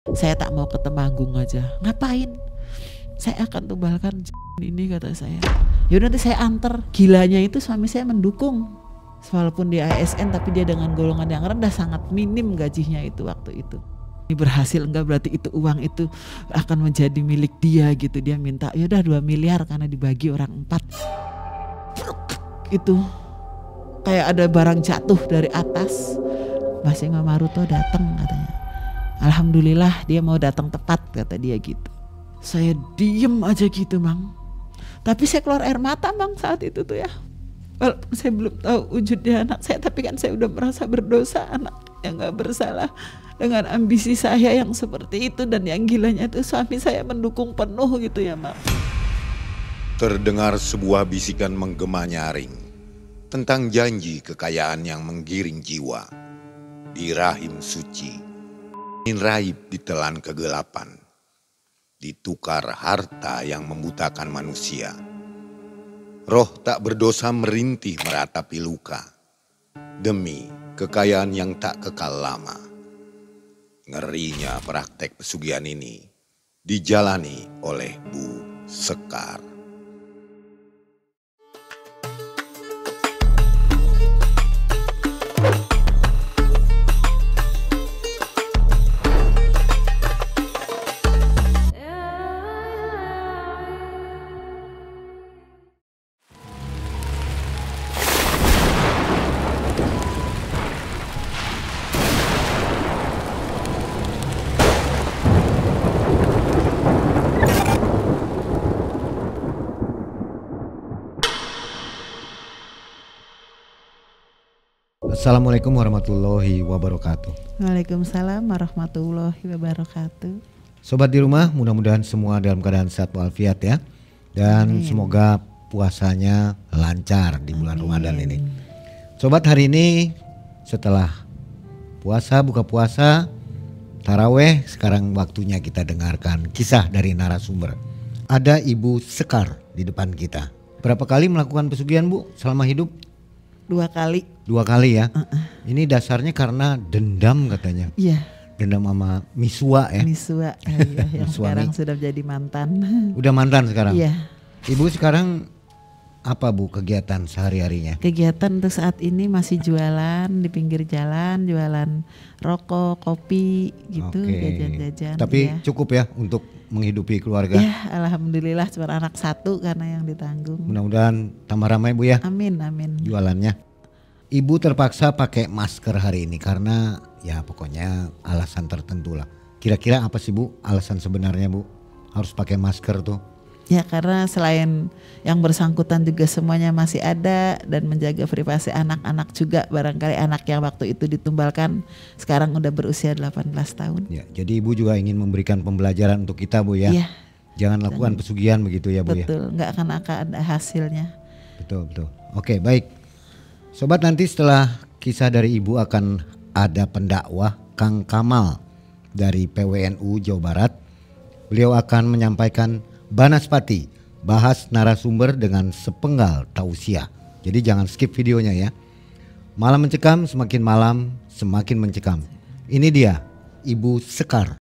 Saya tak mau ke Temanggung aja. Ngapain? Saya akan tumbalkan ini, kata saya. Yaudah nanti saya antar. Gilanya itu suami saya mendukung. Walaupun dia ASN tapi dia dengan golongan yang rendah, sangat minim gajinya itu waktu itu. Ini berhasil enggak berarti itu uang itu akan menjadi milik dia gitu. Dia minta yaudah 2 miliar karena dibagi orang 4. Itu kayak ada barang jatuh dari atas. Mas Imam Maruto datang katanya. Alhamdulillah dia mau datang tepat, kata dia gitu. Saya diem aja gitu, Mang. Tapi saya keluar air mata, Mang, saat itu tuh ya. Walaupun saya belum tahu wujudnya anak saya, tapi kan saya udah merasa berdosa, anak yang gak bersalah dengan ambisi saya yang seperti itu. Dan yang gilanya itu suami saya mendukung penuh gitu ya, Mang. Terdengar sebuah bisikan menggema nyaring tentang janji kekayaan yang menggiring jiwa di rahim suci. Raib ditelan kegelapan, ditukar harta yang membutakan manusia. Roh tak berdosa merintih meratapi luka demi kekayaan yang tak kekal lama. Ngerinya praktek pesugihan ini dijalani oleh Bu Sekar. Assalamualaikum warahmatullahi wabarakatuh. Waalaikumsalam warahmatullahi wabarakatuh. Sobat di rumah, mudah-mudahan semua dalam keadaan sehat walafiat ya. Dan semoga puasanya lancar di bulan Ramadan ini. Sobat, hari ini setelah puasa, buka puasa, taraweh, sekarang waktunya kita dengarkan kisah dari narasumber. Ada Ibu Sekar di depan kita. Berapa kali melakukan pesugihan, Bu, selama hidup? 2 kali. 2 kali ya. Ini dasarnya karena dendam katanya. Iya. Dendam sama Miswa ya. Miswa, iya, yang Suami. sekarang sudah jadi mantan. Udah mantan sekarang. Iya. Ibu sekarang apa, Bu, kegiatan sehari-harinya? Kegiatan untuk saat ini masih jualan di pinggir jalan, jualan rokok, kopi gitu, Oke. jajan-jajan. Tapi ya. cukup ya untuk menghidupi keluarga. Ya, alhamdulillah cuma anak 1 karena yang ditanggung. Mudah-mudahan tambah ramai, Bu ya. Amin, amin. Jualannya. Ibu terpaksa pakai masker hari ini karena ya pokoknya alasan tertentu lah. Kira-kira apa sih, Bu, alasan sebenarnya, Bu, harus pakai masker tuh? Ya karena selain yang bersangkutan juga semuanya masih ada dan menjaga privasi anak-anak juga. Barangkali anak yang waktu itu ditumbalkan sekarang udah berusia 18 tahun. Ya, jadi Ibu juga ingin memberikan pembelajaran untuk kita, Bu ya. Iya. Jangan lakukan pesugihan begitu ya, Bu ya. Betul, nggak akan ada hasilnya. Betul, betul. Oke, baik. Sobat, nanti setelah kisah dari Ibu akan ada pendakwah Kang Kamal dari PWNU Jawa Barat. Beliau akan menyampaikan Banaspati, bahas narasumber dengan sepenggal tausiah. Jadi jangan skip videonya ya. Malam mencekam, semakin malam semakin mencekam. Ini dia Ibu Sekar.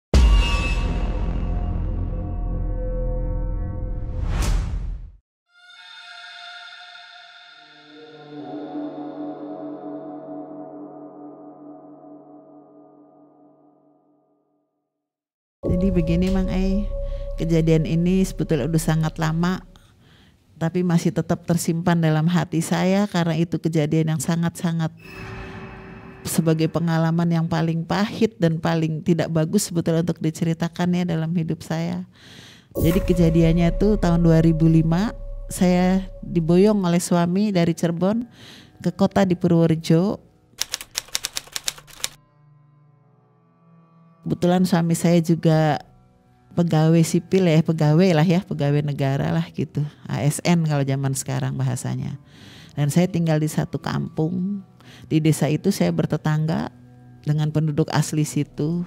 Jadi begini Mang kejadian ini sebetulnya udah sangat lama, tapi masih tetap tersimpan dalam hati saya karena itu kejadian yang sangat-sangat sebagai pengalaman yang paling pahit dan paling tidak bagus sebetulnya untuk diceritakan ya dalam hidup saya. Jadi kejadiannya itu tahun 2005, saya diboyong oleh suami dari Cirebon ke kota di Purworejo. Kebetulan suami saya juga pegawai sipil ya, pegawai negara lah gitu, ASN kalau zaman sekarang bahasanya. Dan saya tinggal di satu kampung, di desa itu saya bertetangga dengan penduduk asli situ.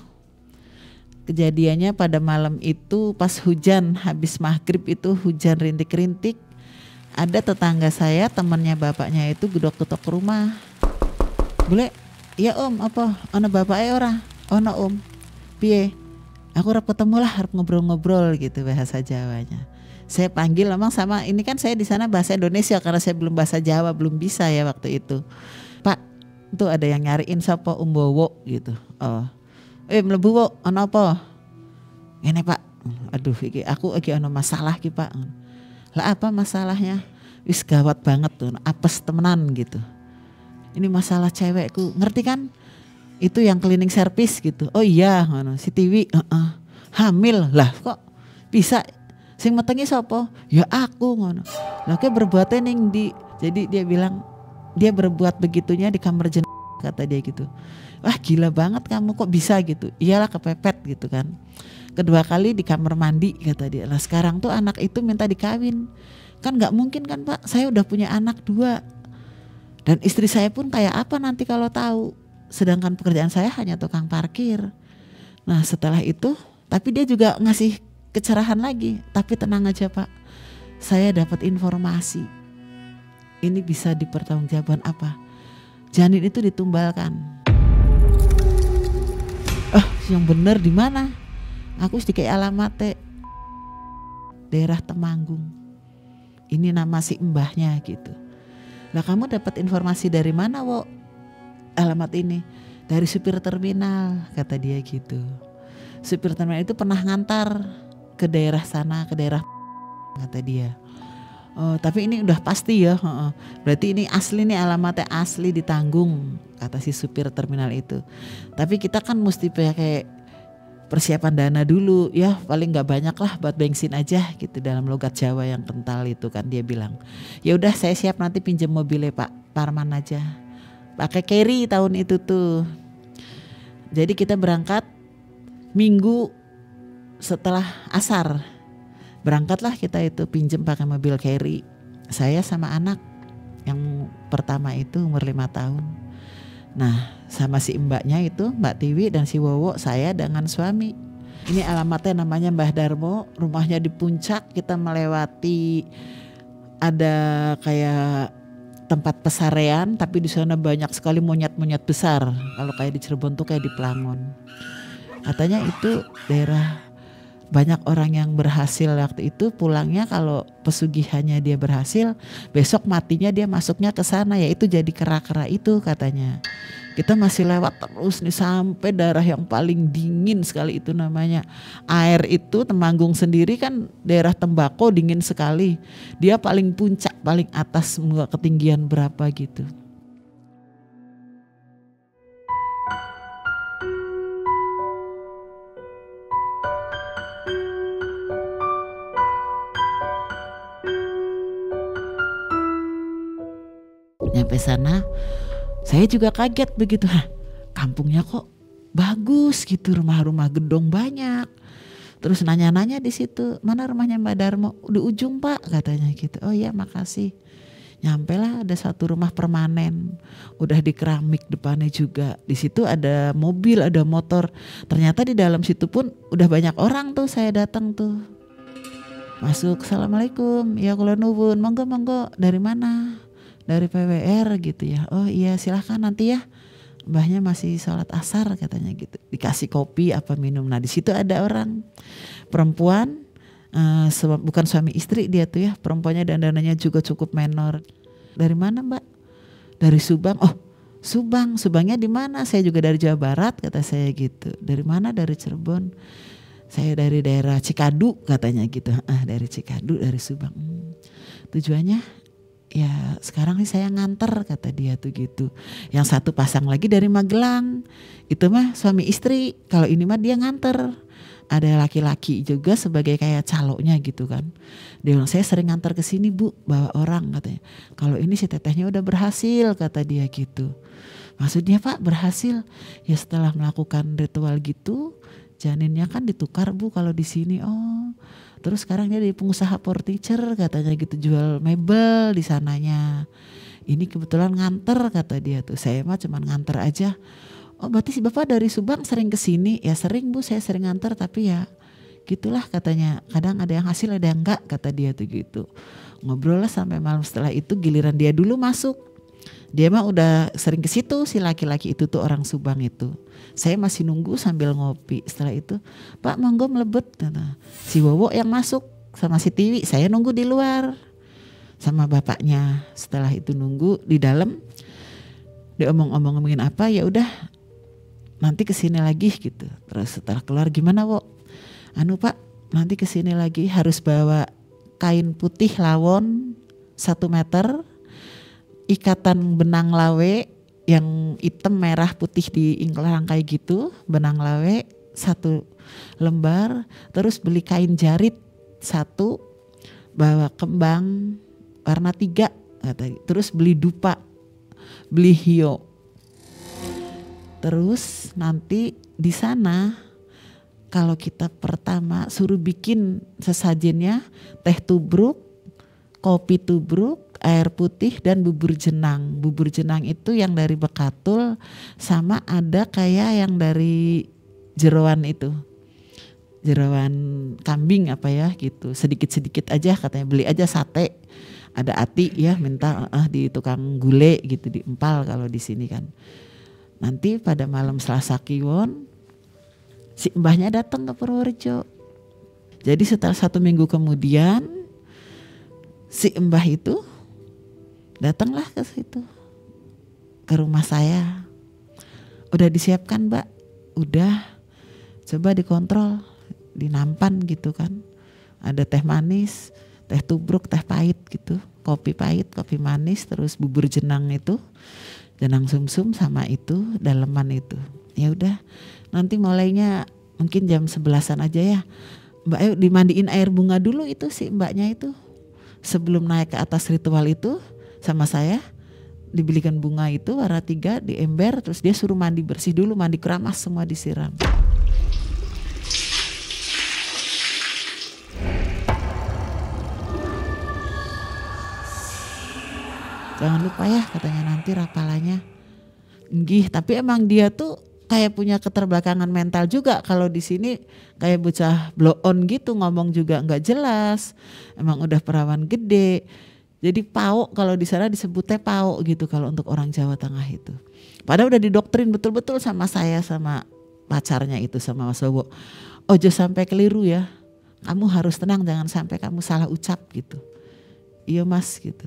Kejadiannya pada malam itu pas hujan, habis maghrib itu hujan rintik-rintik. Ada tetangga saya, temannya bapaknya itu gedok-gedok rumah. Boleh? Iya om, apa? Ono bapaknya ora? Ono om. Piye? Aku harap ketemu lah, harap ngobrol-ngobrol gitu bahasa Jawanya. Saya panggil memang sama, ini kan saya di sana bahasa Indonesia karena saya belum bahasa Jawa, belum bisa ya waktu itu. Pak, itu ada yang nyariin siapa Umbowo gitu. Oh, mlebu wo, ono apa? Ini Pak, aduh iki aku lagi ono masalah ki Pak. Lah apa masalahnya? Wis gawat banget tuh, apes temenan gitu. Ini masalah cewekku, ngerti kan? Itu yang cleaning service gitu. Oh iya, si Tiwi, hamil lah kok bisa. Sing metengi sapa? Ya aku ngono. Lah kayak berbuatnya ning di. Jadi dia bilang dia berbuat begitunya di kamar jenazah kata dia gitu. Wah gila banget kamu kok bisa gitu. Iyalah kepepet gitu kan. Kedua kali di kamar mandi kata dia. Lah sekarang tuh anak itu minta dikawin. Kan nggak mungkin kan Pak. Saya udah punya anak 2. Dan istri saya pun kayak apa nanti kalau tahu. Sedangkan pekerjaan saya hanya tukang parkir. Nah setelah itu tapi dia juga ngasih kecerahan lagi, tapi tenang aja Pak, saya dapat informasi. Ini bisa dipertanggungjawabkan apa? Janin itu ditumbalkan. Yang bener di mana? Aku sedikit alamatnya daerah Temanggung. Ini nama si mbahnya gitu. Lah kamu dapat informasi dari mana, Wo? Alamat ini dari supir terminal, kata dia gitu. Supir terminal itu pernah ngantar ke daerah sana, ke daerah kata dia. Oh, tapi ini udah pasti ya. Berarti ini asli nih, alamatnya asli ditanggung, kata si supir terminal itu. Tapi kita kan mesti pakai persiapan dana dulu ya, paling nggak banyak lah buat bensin aja gitu, dalam logat Jawa yang kental itu kan dia bilang. Ya udah saya siap nanti pinjam mobilnya Pak Parman aja. Pakai carry tahun itu tuh. Jadi kita berangkat Minggu setelah asar, berangkatlah kita itu pinjem pakai mobil carry. Saya sama anak yang pertama itu umur 5 tahun. Nah sama si mbaknya itu Mbak Tiwi dan si Wowo, saya dengan suami. Ini alamatnya namanya Mbah Darmo, rumahnya di puncak. Kita melewati ada kayak tempat pesarean, tapi di sana banyak sekali monyet-monyet besar. Kalau kayak di Cirebon tuh kayak di Pelangon. Katanya itu daerah banyak orang yang berhasil waktu itu pulangnya, kalau pesugihannya dia berhasil, besok matinya dia masuknya ke sana, yaitu jadi kera-kera itu katanya. Kita masih lewat terus nih sampai daerah yang paling dingin sekali itu namanya. Air itu Temanggung sendiri kan daerah tembakau, dingin sekali. Dia paling puncak, paling atas, ketinggian berapa gitu. Nyampe sana saya juga kaget begitu, kampungnya kok bagus gitu, rumah-rumah gedung banyak. Terus nanya-nanya di situ, mana rumahnya Mbak Darmo? Di ujung Pak katanya gitu. Oh iya makasih. Nyampe lah ada satu rumah permanen, udah di keramik depannya juga. Di situ ada mobil, ada motor. Ternyata di dalam situ pun udah banyak orang tuh. Saya datang tuh, masuk, assalamualaikum, ya kula nuwun, monggo dari mana? Dari PWR gitu ya. Oh iya silahkan nanti ya, mbahnya masih sholat asar katanya gitu. Dikasih kopi apa minum. Nah di situ ada orang perempuan, bukan suami istri dia tuh ya. Perempuannya dandanannya juga cukup menor. Dari mana Mbak? Dari Subang. Oh Subang, Subangnya di mana? Saya juga dari Jawa Barat kata saya gitu. Dari mana? Dari Cirebon. Saya dari daerah Cikadu katanya gitu. Dari Cikadu, dari Subang. Tujuannya? Ya sekarang nih saya nganter kata dia tuh gitu. Yang satu pasang lagi dari Magelang, itu mah suami istri. Kalau ini mah dia nganter. Ada laki-laki juga sebagai kayak caloknya gitu kan. Dia bilang saya sering nganter ke sini Bu, bawa orang katanya. Kalau ini si tetehnya udah berhasil kata dia gitu. Maksudnya Pak berhasil? Ya setelah melakukan ritual gitu, janinnya kan ditukar Bu kalau di sini. Oh. Terus sekarang dia jadi pengusaha furniture katanya gitu, jual mebel di sananya. Ini kebetulan nganter kata dia tuh. Saya mah cuman nganter aja. Oh berarti si Bapak dari Subang sering kesini? Ya sering Bu, saya sering nganter, tapi ya gitulah katanya. Kadang ada yang hasil ada yang enggak kata dia tuh gitu. Ngobrol lah sampai malam. Setelah itu giliran dia dulu masuk. Dia mah udah sering ke situ si laki-laki itu tuh, orang Subang itu. Saya masih nunggu sambil ngopi. Setelah itu, Pak monggo mlebet. Si Wowo yang masuk sama si Tiwi, saya nunggu di luar sama bapaknya. Setelah itu nunggu di dalam, dia ngomongin apa, ya udah nanti kesini lagi gitu. Terus setelah keluar, gimana Wo? Anu Pak, nanti kesini lagi harus bawa kain putih lawon 1 meter, ikatan benang lawe yang hitam merah putih diingklang kayak gitu, benang lawe 1 lembar, terus beli kain jarit 1, bawa kembang warna 3, terus beli dupa, beli hio. Terus nanti di sana kalau kita pertama suruh bikin sesajennya teh tubruk, kopi tubruk, air putih dan bubur jenang. Bubur jenang itu yang dari bekatul sama ada kayak yang dari jeroan itu. Jeroan kambing apa ya gitu. Sedikit-sedikit aja katanya, beli aja sate. Ada ati ya, minta di tukang gule gitu, diempal kalau di sini kan. Nanti pada malam Selasa Kliwon si mbahnya datang ke Purworejo. Jadi setelah 1 minggu kemudian si mbah itu datanglah ke situ, ke rumah saya. Udah disiapkan Mbak, udah, coba dikontrol, dinampan gitu kan. Ada teh manis, teh tubruk, teh pahit gitu, kopi pahit, kopi manis, terus bubur jenang itu, jenang sumsum sama itu, daleman itu. Ya udah, nanti mulainya mungkin jam 11-an aja ya. Mbak ayo dimandiin air bunga dulu itu si mbaknya itu. Sebelum naik ke atas ritual itu sama saya, dibelikan bunga itu warna 3 di ember, terus dia suruh mandi bersih dulu, mandi keramas semua disiram. Jangan lupa ya katanya nanti rapalannya. Nggih, tapi emang dia tuh kayak punya keterbelakangan mental juga. Kalau di sini kayak bocah blow on gitu, ngomong juga nggak jelas. Emang udah perawan gede. Jadi pao, kalau di sana disebutnya pao gitu kalau untuk orang Jawa Tengah itu. Padahal udah didoktrin betul-betul sama saya sama pacarnya itu, sama Mas Wowo. Ojo sampai keliru ya. Kamu harus tenang, jangan sampai kamu salah ucap gitu. Iya Mas gitu.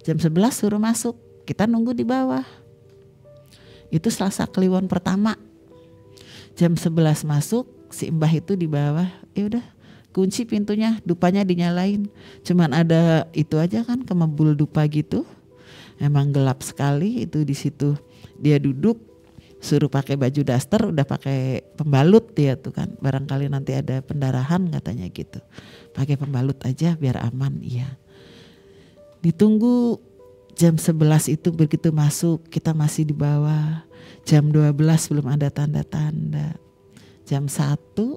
Jam 11 suruh masuk, kita nunggu di bawah. Itu Selasa Kliwon pertama. Jam 11 masuk, si mbah itu di bawah. Ya udah, kunci pintunya, dupanya dinyalain. Cuman ada itu aja kan, kemebul dupa gitu. Emang gelap sekali itu di situ. Dia duduk, suruh pakai baju daster, udah pakai pembalut dia tuh kan. Barangkali nanti ada pendarahan katanya gitu. Pakai pembalut aja biar aman, iya. Ditunggu jam 11 itu begitu masuk kita masih di bawah. Jam 12 belum ada tanda-tanda. Jam 1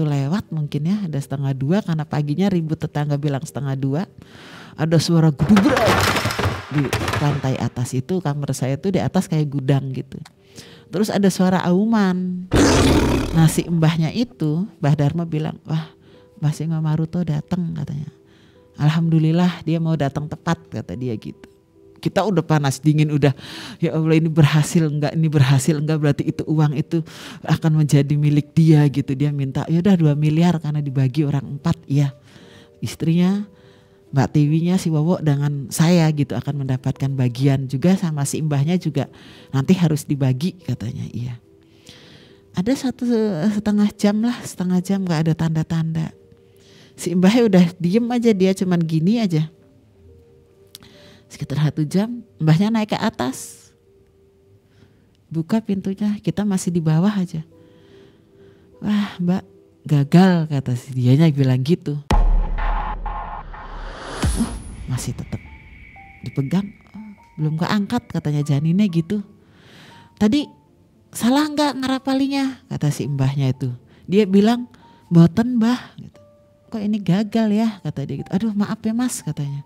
lewat mungkin ya, ada 1:30 karena paginya ribut tetangga bilang 1:30. Ada suara gudubrak di lantai atas itu, kamar saya tuh di atas kayak gudang gitu. Terus ada suara auman. Nah si mbahnya itu, Mbah Dharma bilang, wah Mbah Singo Maruto datang katanya. Alhamdulillah dia mau datang tepat kata dia gitu. Kita udah panas dingin udah, ya Allah ini berhasil enggak, berarti itu uang itu akan menjadi milik dia gitu. Dia minta ya udah 2 miliar karena dibagi orang 4 ya. Istrinya Mbak Tiwinya si Wowo dengan saya gitu akan mendapatkan bagian juga, sama si mbahnya juga nanti harus dibagi katanya iya. Ada 1,5 jam gak ada tanda-tanda. Si mbahnya udah diem aja, dia cuman gini aja. Sekitar 1 jam mbahnya naik ke atas. Buka pintunya, kita masih di bawah aja. Wah Mbak gagal kata si dianya bilang gitu. Masih tetap dipegang, belum keangkat katanya janinnya gitu. Tadi salah nggak ngerapalinya kata si mbahnya itu. Dia bilang boten Mbah gitu. Kok ini gagal ya kata dia gitu. Aduh maaf ya Mas katanya.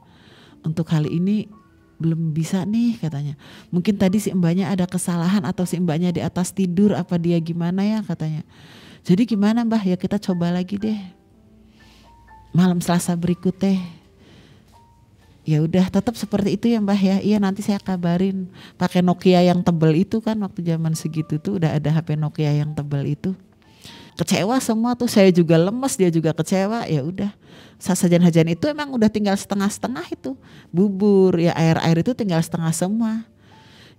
Untuk kali ini belum bisa nih katanya. Mungkin tadi si mbahnya ada kesalahan atau si mbahnya di atas tidur apa dia gimana ya katanya. Jadi gimana Mbah ya kita coba lagi deh. Malam Selasa berikutnya. Ya udah tetap seperti itu ya Mbah ya. Iya nanti saya kabarin. Pakai Nokia yang tebel itu kan, waktu zaman segitu tuh udah ada HP Nokia yang tebel itu. Kecewa semua tuh, saya juga lemes, dia juga kecewa. Ya udah, sasajan-sajan itu emang udah tinggal setengah-setengah itu. Bubur ya, air-air itu tinggal setengah semua.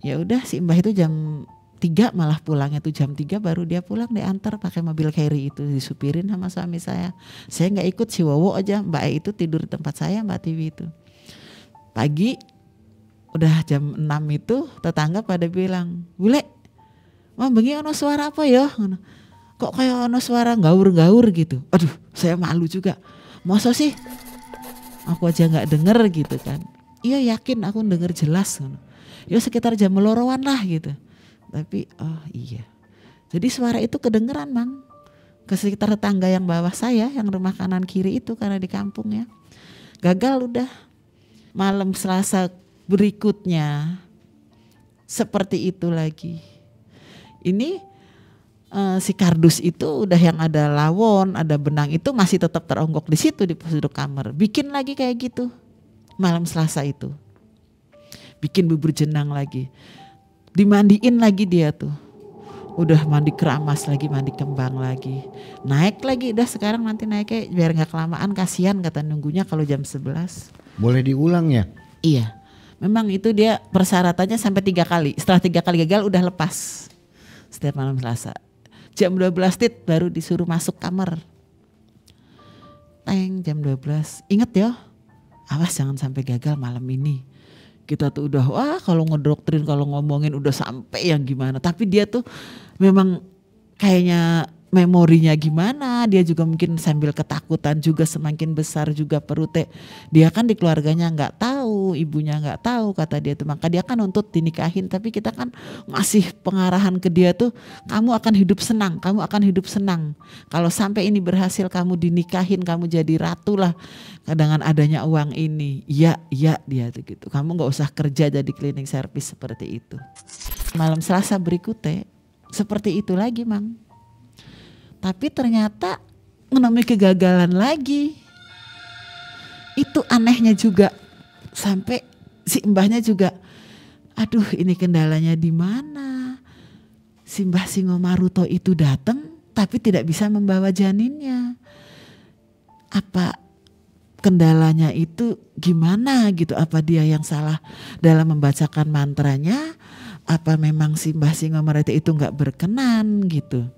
Ya udah, si Mbah itu jam 3 malah pulangnya tuh, jam 3 baru dia pulang, diantar pakai mobil carry itu, disupirin sama suami saya. Saya nggak ikut, si Wowo aja, Mbak E itu tidur di tempat saya, Mbak Tiwi itu. Pagi udah jam 6 itu tetangga pada bilang, "Bule, Mam bengi ono suara apa ya?" Kok kayak ono suara gaur-gaur gitu. Aduh, saya malu juga. Masa sih? Aku aja nggak denger gitu kan. Iya yakin aku denger jelas. Ya sekitar jam meloroan lah gitu. Tapi oh iya. Jadi suara itu kedengeran Mang. Ke sekitar tetangga yang bawah saya, yang rumah kanan kiri itu, karena di kampung ya. Gagal udah. Malam Selasa berikutnya seperti itu lagi. Ini si kardus itu udah yang ada lawon, ada benang itu masih tetap teronggok di situ di sudut kamar. Bikin lagi kayak gitu malam Selasa itu. Bikin bubur jenang lagi. Dimandiin lagi dia tuh. Udah mandi keramas lagi, mandi kembang lagi. Naik lagi, udah sekarang nanti naiknya biar gak kelamaan, kasihan kata nunggunya kalau jam 11. Boleh diulang ya? Iya, memang itu dia persyaratannya sampai 3 kali. Setelah 3 kali gagal udah lepas. Setiap malam Selasa. Jam 12 baru disuruh masuk kamar. Teng, jam 12. Ingat ya, awas jangan sampai gagal malam ini. Kita tuh udah wah kalau ngedoktrin, kalau ngomongin udah sampai yang gimana. Tapi dia tuh memang kayaknya memorinya gimana, dia juga mungkin sambil ketakutan juga, semakin besar juga perutnya. Dia kan di keluarganya nggak tahu, ibunya nggak tahu, kata dia tuh, maka dia kan nuntut dinikahin. Tapi kita kan ngasih pengarahan ke dia tuh, kamu akan hidup senang, kamu akan hidup senang. Kalau sampai ini berhasil, kamu dinikahin, kamu jadi ratu lah dengan adanya uang ini. Iya dia tuh gitu. Kamu nggak usah kerja jadi cleaning service seperti itu. Malam Selasa berikutnya seperti itu lagi Mang. Tapi ternyata menemui kegagalan lagi. Itu anehnya juga. Sampai si mbahnya juga, aduh ini kendalanya di mana? Si Mbah Singo Maruto itu datang tapi tidak bisa membawa janinnya. Apa kendalanya itu gimana gitu? Apa dia yang salah dalam membacakan mantranya? Apa memang si Mbah Singo Maruto itu nggak berkenan gitu?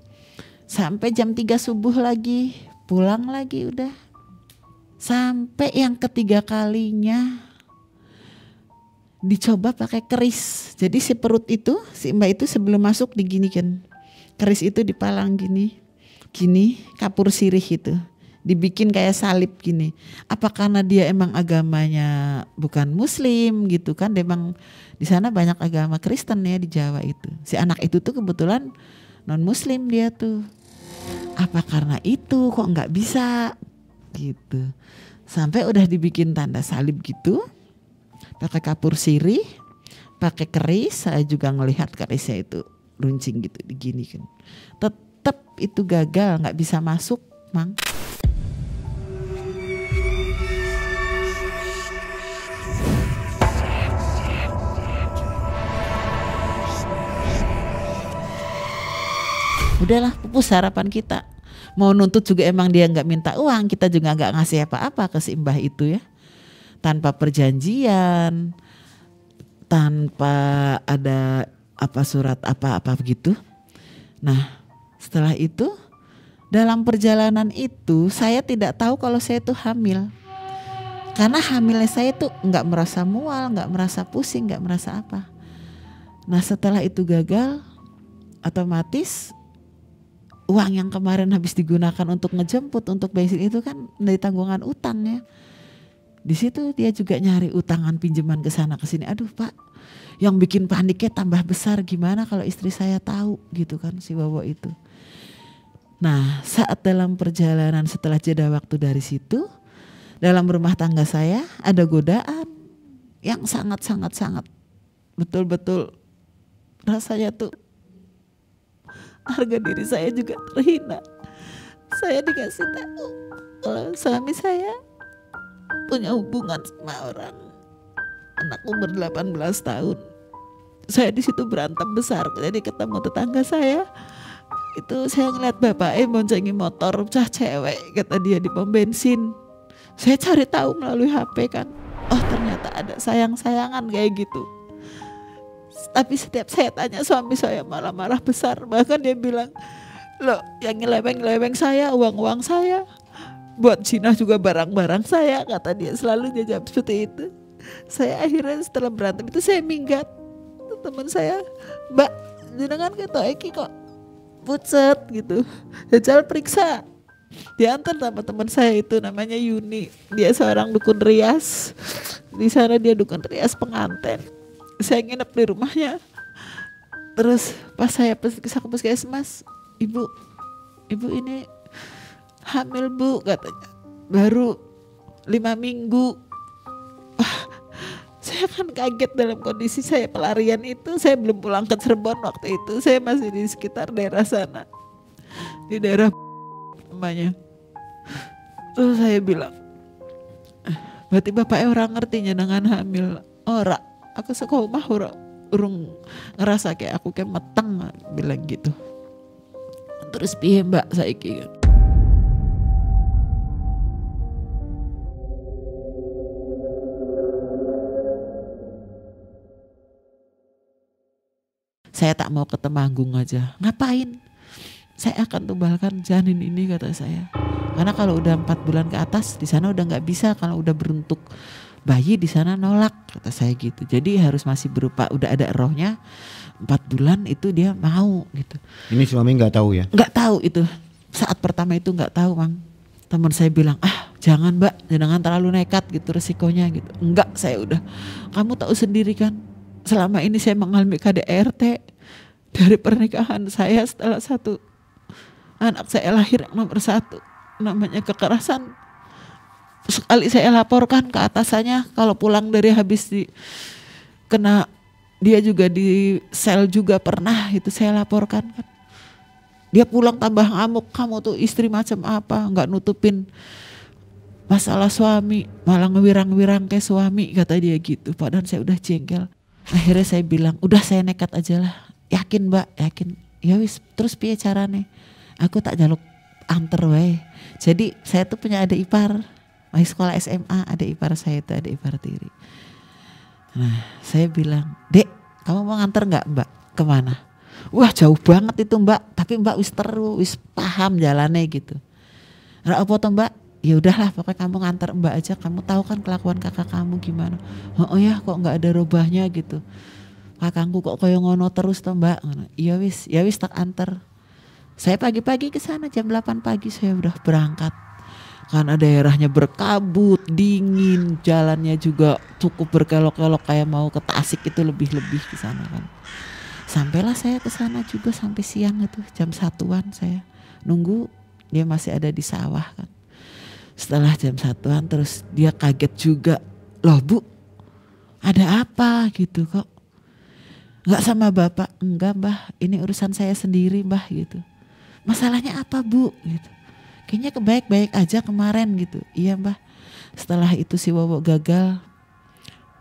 Sampai jam 3 subuh lagi, pulang lagi udah. Sampai yang ketiga kalinya dicoba pakai keris. Jadi si perut itu, si Mbak itu sebelum masuk diginikan. Keris itu dipalang gini, kapur sirih itu. Dibikin kayak salib gini. Apa karena dia emang agamanya bukan Muslim gitu kan? Memang di sana banyak agama Kristen ya di Jawa itu. Si anak itu tuh kebetulan non Muslim dia tuh. Apa karena itu kok nggak bisa gitu. Sampai udah dibikin tanda salib gitu. Pakai kapur sirih, pakai keris. Saya juga ngelihat kerisnya itu runcing gitu diginikan. Tetap itu gagal, nggak bisa masuk Mang. Udahlah pupus harapan kita. Mau nuntut juga emang dia nggak minta uang, kita juga nggak ngasih apa-apa ke si Mbah itu ya. Tanpa perjanjian, tanpa ada apa surat apa-apa begitu. Nah setelah itu dalam perjalanan itu saya tidak tahu kalau saya itu hamil. Karena hamilnya saya tuh nggak merasa mual, nggak merasa pusing, nggak merasa apa. Nah setelah itu gagal, otomatis uang yang kemarin habis digunakan untuk ngejemput, untuk bensin itu kan dari tanggungan utang ya. Di situ dia juga nyari utangan pinjaman ke sana ke sini. Aduh Pak, yang bikin paniknya tambah besar, gimana kalau istri saya tahu gitu kan si Wowo itu. Nah saat dalam perjalanan setelah jeda waktu dari situ, dalam rumah tangga saya ada godaan yang sangat betul-betul rasanya tuh harga diri saya juga terhina. Saya dikasih tahu kalau suami saya punya hubungan sama orang Anakku ber-18 tahun. Saya di situ berantem besar. Jadi ketemu tetangga saya. Itu saya ngeliat bapaknya boncengi motor cah cewek, kata dia, di pom bensin. Saya cari tahu melalui HP kan. Oh ternyata ada sayang-sayangan kayak gitu. Tapi setiap saya tanya suami saya malah marah besar. Bahkan dia bilang, loh yang nyeleweng-nyeleweng saya, uang-uang saya. Buat Cina juga barang-barang saya, kata dia. Selalu dia jawab seperti itu. Saya akhirnya setelah berantem itu saya minggat. Teman saya, Mbak, jenengan ketok Eki kok pucet gitu. Jajal periksa. Diantar sama teman saya itu namanya Yuni. Dia seorang dukun rias. Di sana dia dukun rias pengantin. Saya nginep di rumahnya. Terus pas saya ke puskesmas, ibu ini hamil bu, katanya. Baru 5 minggu. Saya kan kaget dalam kondisi saya pelarian itu. Saya belum pulang ke Cirebon waktu itu. Saya masih di sekitar daerah sana. Di daerah namanya. Terus saya bilang, berarti bapaknya orang ngertinya dengan hamil. Ora, aku sekolah urung ngerasa kayak aku kayak meteng, bilang gitu. Terus piye mbak saiki? Saya tak mau ke Temanggung aja. Ngapain? Saya akan tubalkan janin ini, kata saya. Karena kalau udah 4 bulan ke atas di sana udah nggak bisa. Kalau udah beruntuk bayi di sana nolak, kata saya gitu. Jadi harus masih berupa udah ada rohnya. 4 bulan itu dia mau gitu. Ini suami nggak tahu ya? Nggak tahu itu. Saat pertama itu nggak tahu, Mang. Teman saya bilang, jangan mbak, jangan terlalu nekat gitu resikonya gitu. Enggak, saya udah. Kamu tahu sendiri kan. Selama ini saya mengalami KDRT dari pernikahan saya. Setelah 1 anak saya lahir yang nomor 1, namanya kekerasan. Sekali saya laporkan ke atasannya, kalau pulang dari habis kena dia juga di sel juga pernah, itu saya laporkan kan. Dia pulang tambah ngamuk, kamu tuh istri macam apa, nggak nutupin masalah suami, malah ngewirang-wirang ke suami, kata dia gitu. Padahal saya udah jengkel. Akhirnya saya bilang, udah saya nekat aja lah. Yakin mbak, yakin. Ya wis, terus piye carane? Aku tak jaluk anter wae. Jadi saya tuh punya adik ipar, masih sekolah SMA, adik ipar saya itu adik ipar tiri. Nah saya bilang, dek kamu mau nganter nggak mbak? Kemana? Wah jauh banget itu mbak, tapi mbak wis paham jalannya gitu. Nah apa tuh mbak? Ya udahlah pokoknya kamu nganter mbak aja, kamu tahu kan kelakuan kakak kamu gimana. Oh ya kok nggak ada robahnya gitu, kakangku kok kayak ngono terus tuh mbak. Ya wis tak anter. Saya pagi-pagi ke sana jam 8 pagi saya udah berangkat. Karena daerahnya berkabut, dingin, jalannya juga cukup berkelok-kelok kayak mau ke Tasik itu lebih-lebih ke sana kan. Sampailah saya ke sana juga sampai siang itu jam 1-an saya nunggu dia masih ada di sawah kan. Setelah jam 1-an terus dia kaget juga. Loh bu, ada apa gitu kok? Enggak sama bapak? Enggak mbah, ini urusan saya sendiri mbah gitu. Masalahnya apa bu? Gitu. Kayaknya kebaik-baik aja kemarin gitu. Iya mbah. Setelah itu si Wowo gagal.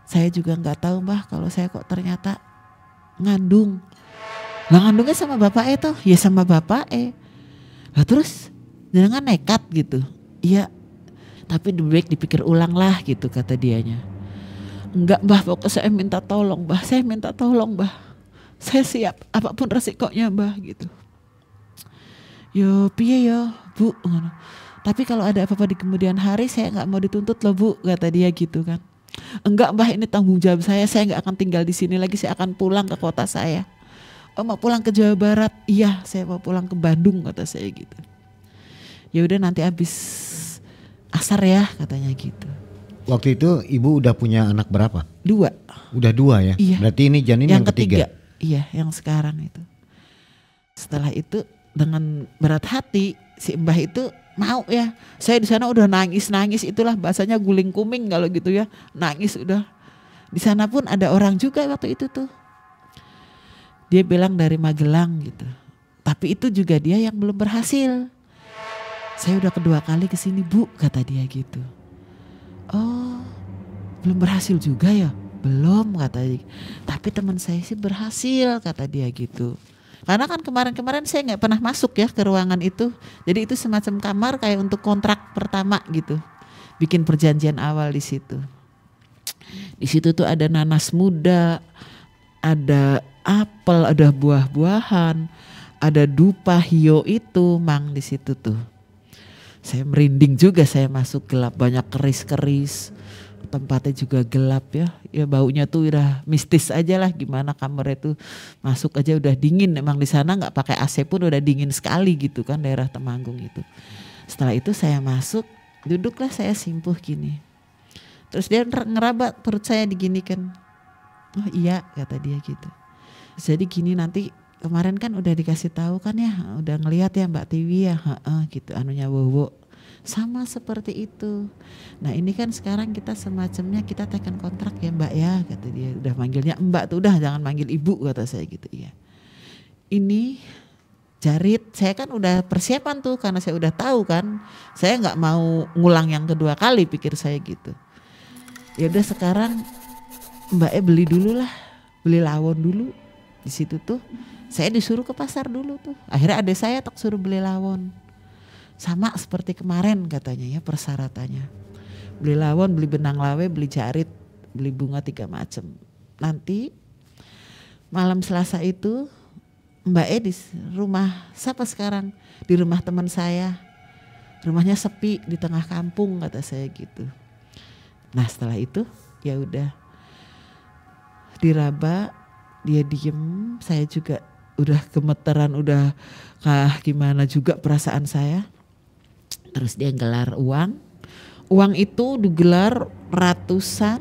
Saya juga enggak tahu mbah kalau saya kok ternyata ngandung. Lah ngandungnya sama bapak tuh? Ya sama bapak. Lah terus jangan nekat gitu. Iya. Tapi lebih baik dipikir ulang lah gitu kata dianya. Enggak mbah, pokoknya saya minta tolong mbah. Saya minta tolong mbah. Saya siap apapun resikonya mbah gitu. Yo piye yo bu. Tapi kalau ada apa-apa di kemudian hari saya gak mau dituntut loh bu, kata dia gitu kan. Enggak mbah, ini tanggung jawab saya gak akan tinggal di sini lagi, saya akan pulang ke kota saya. Oh mau pulang ke Jawa Barat? Iya saya mau pulang ke Bandung, kata saya gitu. Ya udah nanti habis asar ya katanya gitu. Waktu itu ibu udah punya anak berapa? 2. Udah 2 ya? Iya. Berarti ini janin yang ketiga? Iya yang sekarang itu. Setelah itu dengan berat hati si mbah itu mau ya. Saya di sana udah nangis itulah bahasanya guling kuming kalau gitu ya. Nangis udah. Di sana pun ada orang juga waktu itu tuh. Dia bilang dari Magelang gitu. Tapi itu juga dia yang belum berhasil. Saya udah kedua kali kesini bu, kata dia gitu. Oh belum berhasil juga ya belum kata dia. Tapi teman saya sih berhasil kata dia gitu. Karena kan kemarin-kemarin saya nggak pernah masuk ya ke ruangan itu. Jadi itu semacam kamar kayak untuk kontrak pertama gitu. Bikin perjanjian awal di situ. Di situ tuh ada nanas muda, ada apel, ada buah-buahan, ada dupa hio itu mang di situ tuh. Saya merinding juga, saya masuk gelap, banyak keris-keris. Tempatnya juga gelap ya baunya tuh udah mistis aja lah, gimana kamar itu masuk aja udah dingin, emang di sana nggak pakai AC pun udah dingin sekali gitu kan daerah Temanggung itu. Setelah itu saya masuk, duduklah saya simpuh gini, terus dia ngeraba perut saya diginikan, oh iya kata dia gitu, jadi gini nanti kemarin kan udah dikasih tahu kan ya, udah ngelihat ya Mbak Tiwi ya, gitu anunya Wowo. Sama seperti itu. Nah ini kan sekarang kita semacamnya kita tekan kontrak ya Mbak ya, kata dia. Udah manggilnya Mbak tuh, udah jangan manggil Ibu kata saya gitu. Iya. Ini Jarit, saya kan udah persiapan tuh karena saya udah tahu kan. Saya nggak mau ngulang yang kedua kali, pikir saya gitu. Ya udah sekarang Mbak beli dulu lah, beli lawon dulu di situ tuh. Saya disuruh ke pasar dulu tuh. Akhirnya adik saya tak suruh beli lawon. Sama seperti kemarin katanya ya persyaratannya. Beli lawon, beli benang lawe, beli jarit, beli bunga 3 macam. Nanti malam Selasa itu Mbak di rumah siapa sekarang? Di rumah teman saya. Rumahnya sepi di tengah kampung kata saya gitu. Nah setelah itu ya udah diraba, dia diem, saya juga udah gemeteran, udah gimana juga perasaan saya. Terus dia gelar uang itu digelar ratusan.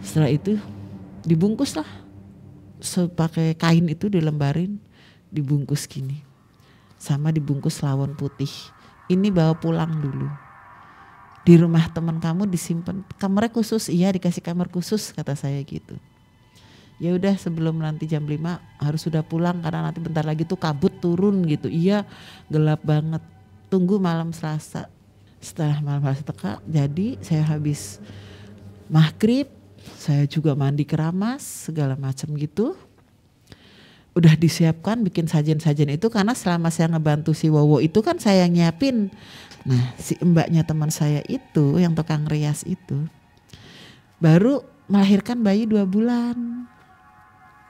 Setelah itu dibungkus lah, pakai kain itu dilembarin, dibungkus gini, sama dibungkus lawon putih. Ini bawa pulang dulu, di rumah teman kamu disimpan, kamarnya khusus, iya dikasih kamar khusus kata saya gitu. Ya udah sebelum nanti jam 5 harus sudah pulang karena nanti bentar lagi tuh kabut turun gitu. Iya gelap banget. Tunggu malam Selasa. Setelah malam Selasa teka, jadi saya habis maghrib, saya juga mandi keramas segala macam gitu. Udah disiapkan bikin sajen-sajen itu karena selama saya ngebantu si Wowo itu kan saya nyiapin. Nah si mbaknya teman saya itu yang tukang rias itu baru melahirkan bayi 2 bulan.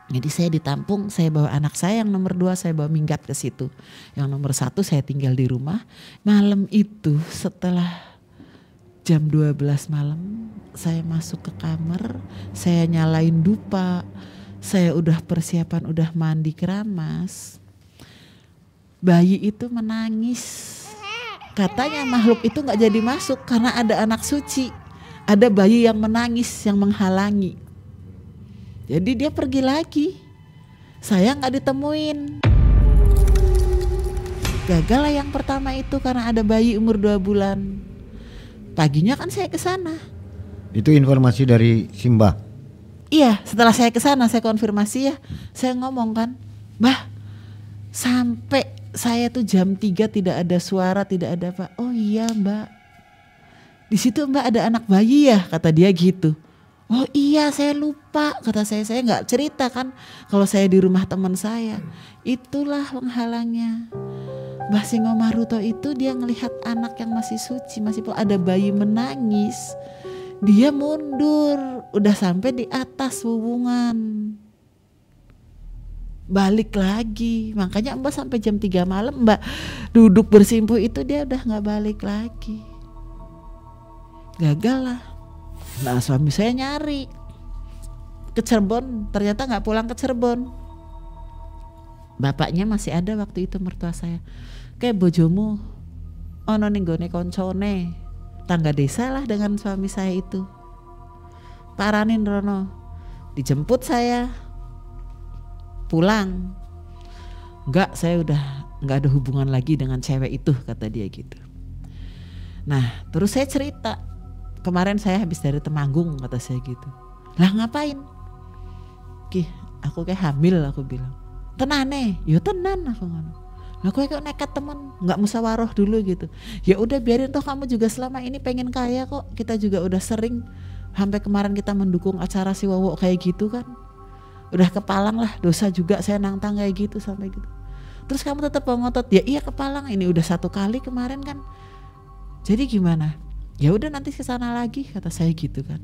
Jadi saya ditampung, saya bawa anak saya yang nomor 2, saya bawa minggat ke situ. Yang nomor 1 saya tinggal di rumah. Malam itu setelah jam 12 malam saya masuk ke kamar, saya nyalain dupa, saya udah persiapan, udah mandi keramas. Bayi itu menangis. Katanya makhluk itu gak jadi masuk karena ada anak suci. Ada bayi yang menangis yang menghalangi. Jadi dia pergi lagi, saya nggak ditemuin. Gagal lah yang pertama itu karena ada bayi umur 2 bulan. Paginya kan saya ke sana. Itu informasi dari Simba. Iya, setelah saya ke sana saya konfirmasi ya, saya ngomong kan, Mbah, sampai saya tuh jam 3 tidak ada suara, tidak ada apa. Oh iya Mbak, di situ Mbak ada anak bayi ya, kata dia gitu. Oh iya saya lupa, kata saya nggak cerita kan kalau saya di rumah teman saya. Itulah penghalangnya. Mbah Singo Maruto itu dia ngelihat anak yang masih suci, masih ada bayi menangis. Dia mundur, udah sampai di atas hubungan. Balik lagi, makanya Mbak sampai jam 3 malam Mbak duduk bersimpuh itu dia udah gak balik lagi. Gagal lah. Nah suami saya nyari ke Cirebon, ternyata gak pulang ke Cirebon. Bapaknya masih ada waktu itu mertua saya. Kayak bojomu ono ning gone koncone, tangga desa lah dengan suami saya itu. Paranin rono. Dijemput saya pulang. Enggak, saya udah enggak ada hubungan lagi dengan cewek itu, kata dia gitu. Nah terus saya cerita, kemarin saya habis dari Temanggung, kata saya gitu. Lah ngapain? Aku kayak hamil, aku bilang. Tenane, yo tenan aku ngono. Lah kowe kok nekat temen, nggak musyawarah dulu gitu. Ya udah biarin toh kamu juga selama ini pengen kaya kok. Kita juga udah sering Sampai kemarin kita mendukung acara si Wowo kayak gitu kan. Udah kepalang lah, dosa juga saya nantang kayak gitu sampai gitu. Terus kamu tetap mau ngotot, ya iya kepalang, ini udah 1 kali kemarin kan. Jadi gimana? Ya udah nanti ke sana lagi kata saya gitu kan.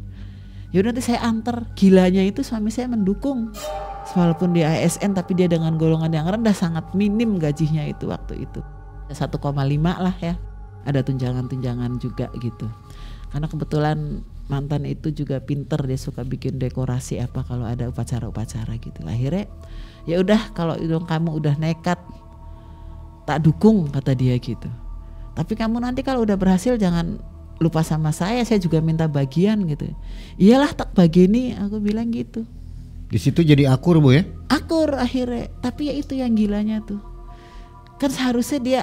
Ya udah nanti saya anter. Gilanya itu suami saya mendukung. Walaupun dia ASN tapi dia dengan golongan yang rendah, sangat minim gajinya itu waktu itu. 1,5 lah ya. Ada tunjangan-tunjangan juga gitu. Karena kebetulan mantan itu juga pinter, dia suka bikin dekorasi apa kalau ada upacara-upacara gitu. Akhirnya ya udah kalau kamu udah nekat tak dukung kata dia gitu. Tapi kamu nanti kalau udah berhasil jangan lupa sama saya juga minta bagian gitu. Iyalah tak bageni, aku bilang gitu. Di situ jadi akur Bu ya? Akur akhirnya, tapi ya itu yang gilanya tuh. Kan seharusnya dia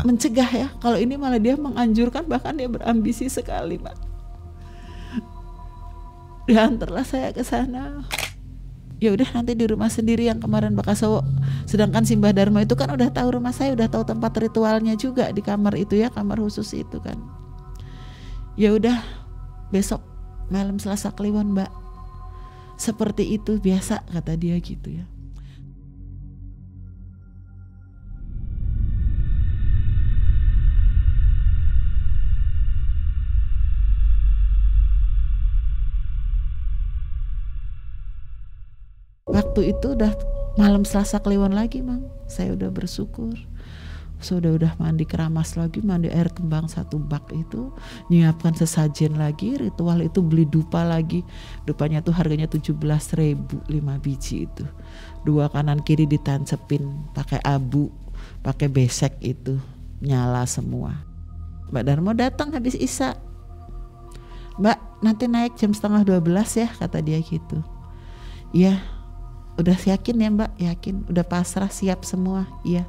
mencegah ya. Kalau ini malah dia menganjurkan, bahkan dia berambisi sekali, Pak. Diantarlah saya ke sana. Ya udah nanti di rumah sendiri yang kemarin Bakasowo. Sedangkan Simbah Dharma itu kan udah tahu rumah saya, udah tahu tempat ritualnya juga di kamar itu ya, kamar khusus itu kan. Ya udah besok malam Selasa Kliwon Mbak. Seperti itu biasa kata dia gitu ya. Waktu itu udah malam Selasa Kliwon lagi Mang. Saya udah bersyukur. Udah mandi keramas lagi, mandi air kembang 1 bak itu, nyiapkan sesajen lagi, ritual itu beli dupa lagi. Dupanya tuh harganya 17.000 5 biji itu. 2 kanan kiri ditancepin pakai abu, pakai besek itu, nyala semua. Mbak Darmo datang habis Isya. Mbak nanti naik jam 11:30 ya kata dia gitu. Iya. Udah yakin ya Mbak? Yakin, udah pasrah siap semua. Iya.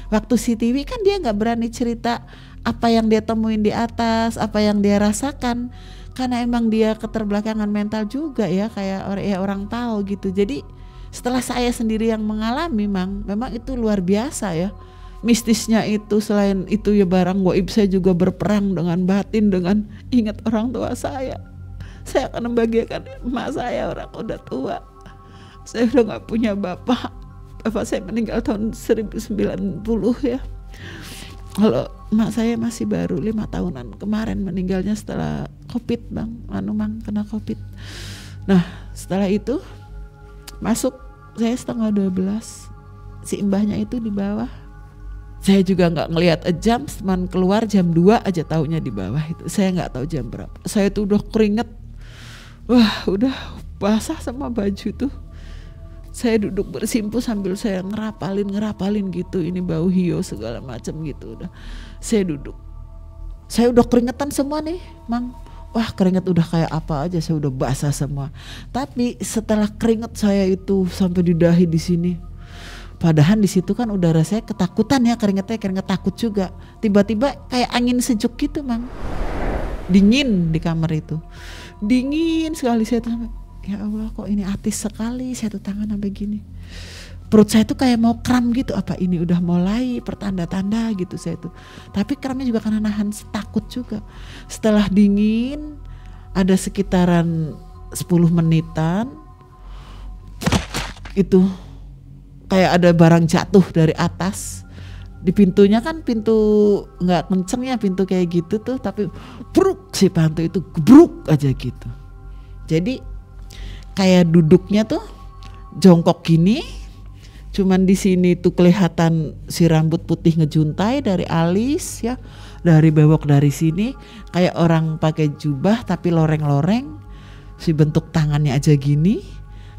Waktu si Tiwi kan dia gak berani cerita apa yang dia temuin di atas, apa yang dia rasakan. Karena emang dia keterbelakangan mental juga ya, kayak orang tahu gitu. Jadi setelah saya sendiri yang mengalami memang itu luar biasa ya. Mistisnya itu, selain itu ya barang gaib, saya juga berperang dengan batin, dengan ingat orang tua saya. Saya akan membahagiakan emak saya, orang udah tua. Saya udah gak punya bapak saya meninggal tahun 1990 ya. Kalau emak saya masih baru 5 tahunan, kemarin meninggalnya setelah COVID Mang kena COVID. Nah setelah itu masuk saya 11:30, si mbahnya itu di bawah. Saya juga gak ngelihat jam, cuman keluar jam 2 aja taunya di bawah itu. Saya gak tahu jam berapa. Saya tuh udah keringet, wah udah basah sama baju tuh. Saya duduk bersimpu sambil saya ngerapalin gitu, ini bau hio segala macam gitu. Udah saya duduk, saya udah keringetan semua nih Mang. Wah keringet udah kayak apa aja, saya udah basah semua. Tapi setelah keringet saya itu sampai di dahi di sini, padahal di situ kan udara saya ketakutan ya, keringet takut juga. Tiba-tiba kayak angin sejuk gitu Mang, dingin di kamar itu, dingin sekali. Saya tuh ya Allah kok ini atis sekali, saya tuh tangan sampai gini. Perut saya tuh kayak mau kram gitu, apa ini udah mulai pertanda-tanda gitu saya tuh. Tapi kramnya juga karena nahan takut juga. Setelah dingin ada sekitaran 10 menitan itu kayak ada barang jatuh dari atas. Di pintunya kan pintu nggak kenceng ya, pintu kayak gitu tuh, tapi bruk si pantu itu gebruk aja gitu. Jadi kayak duduknya tuh jongkok gini, cuman di sini tuh kelihatan si rambut putih ngejuntai dari alis ya, dari bewok dari sini kayak orang pakai jubah tapi loreng-loreng, si bentuk tangannya aja gini.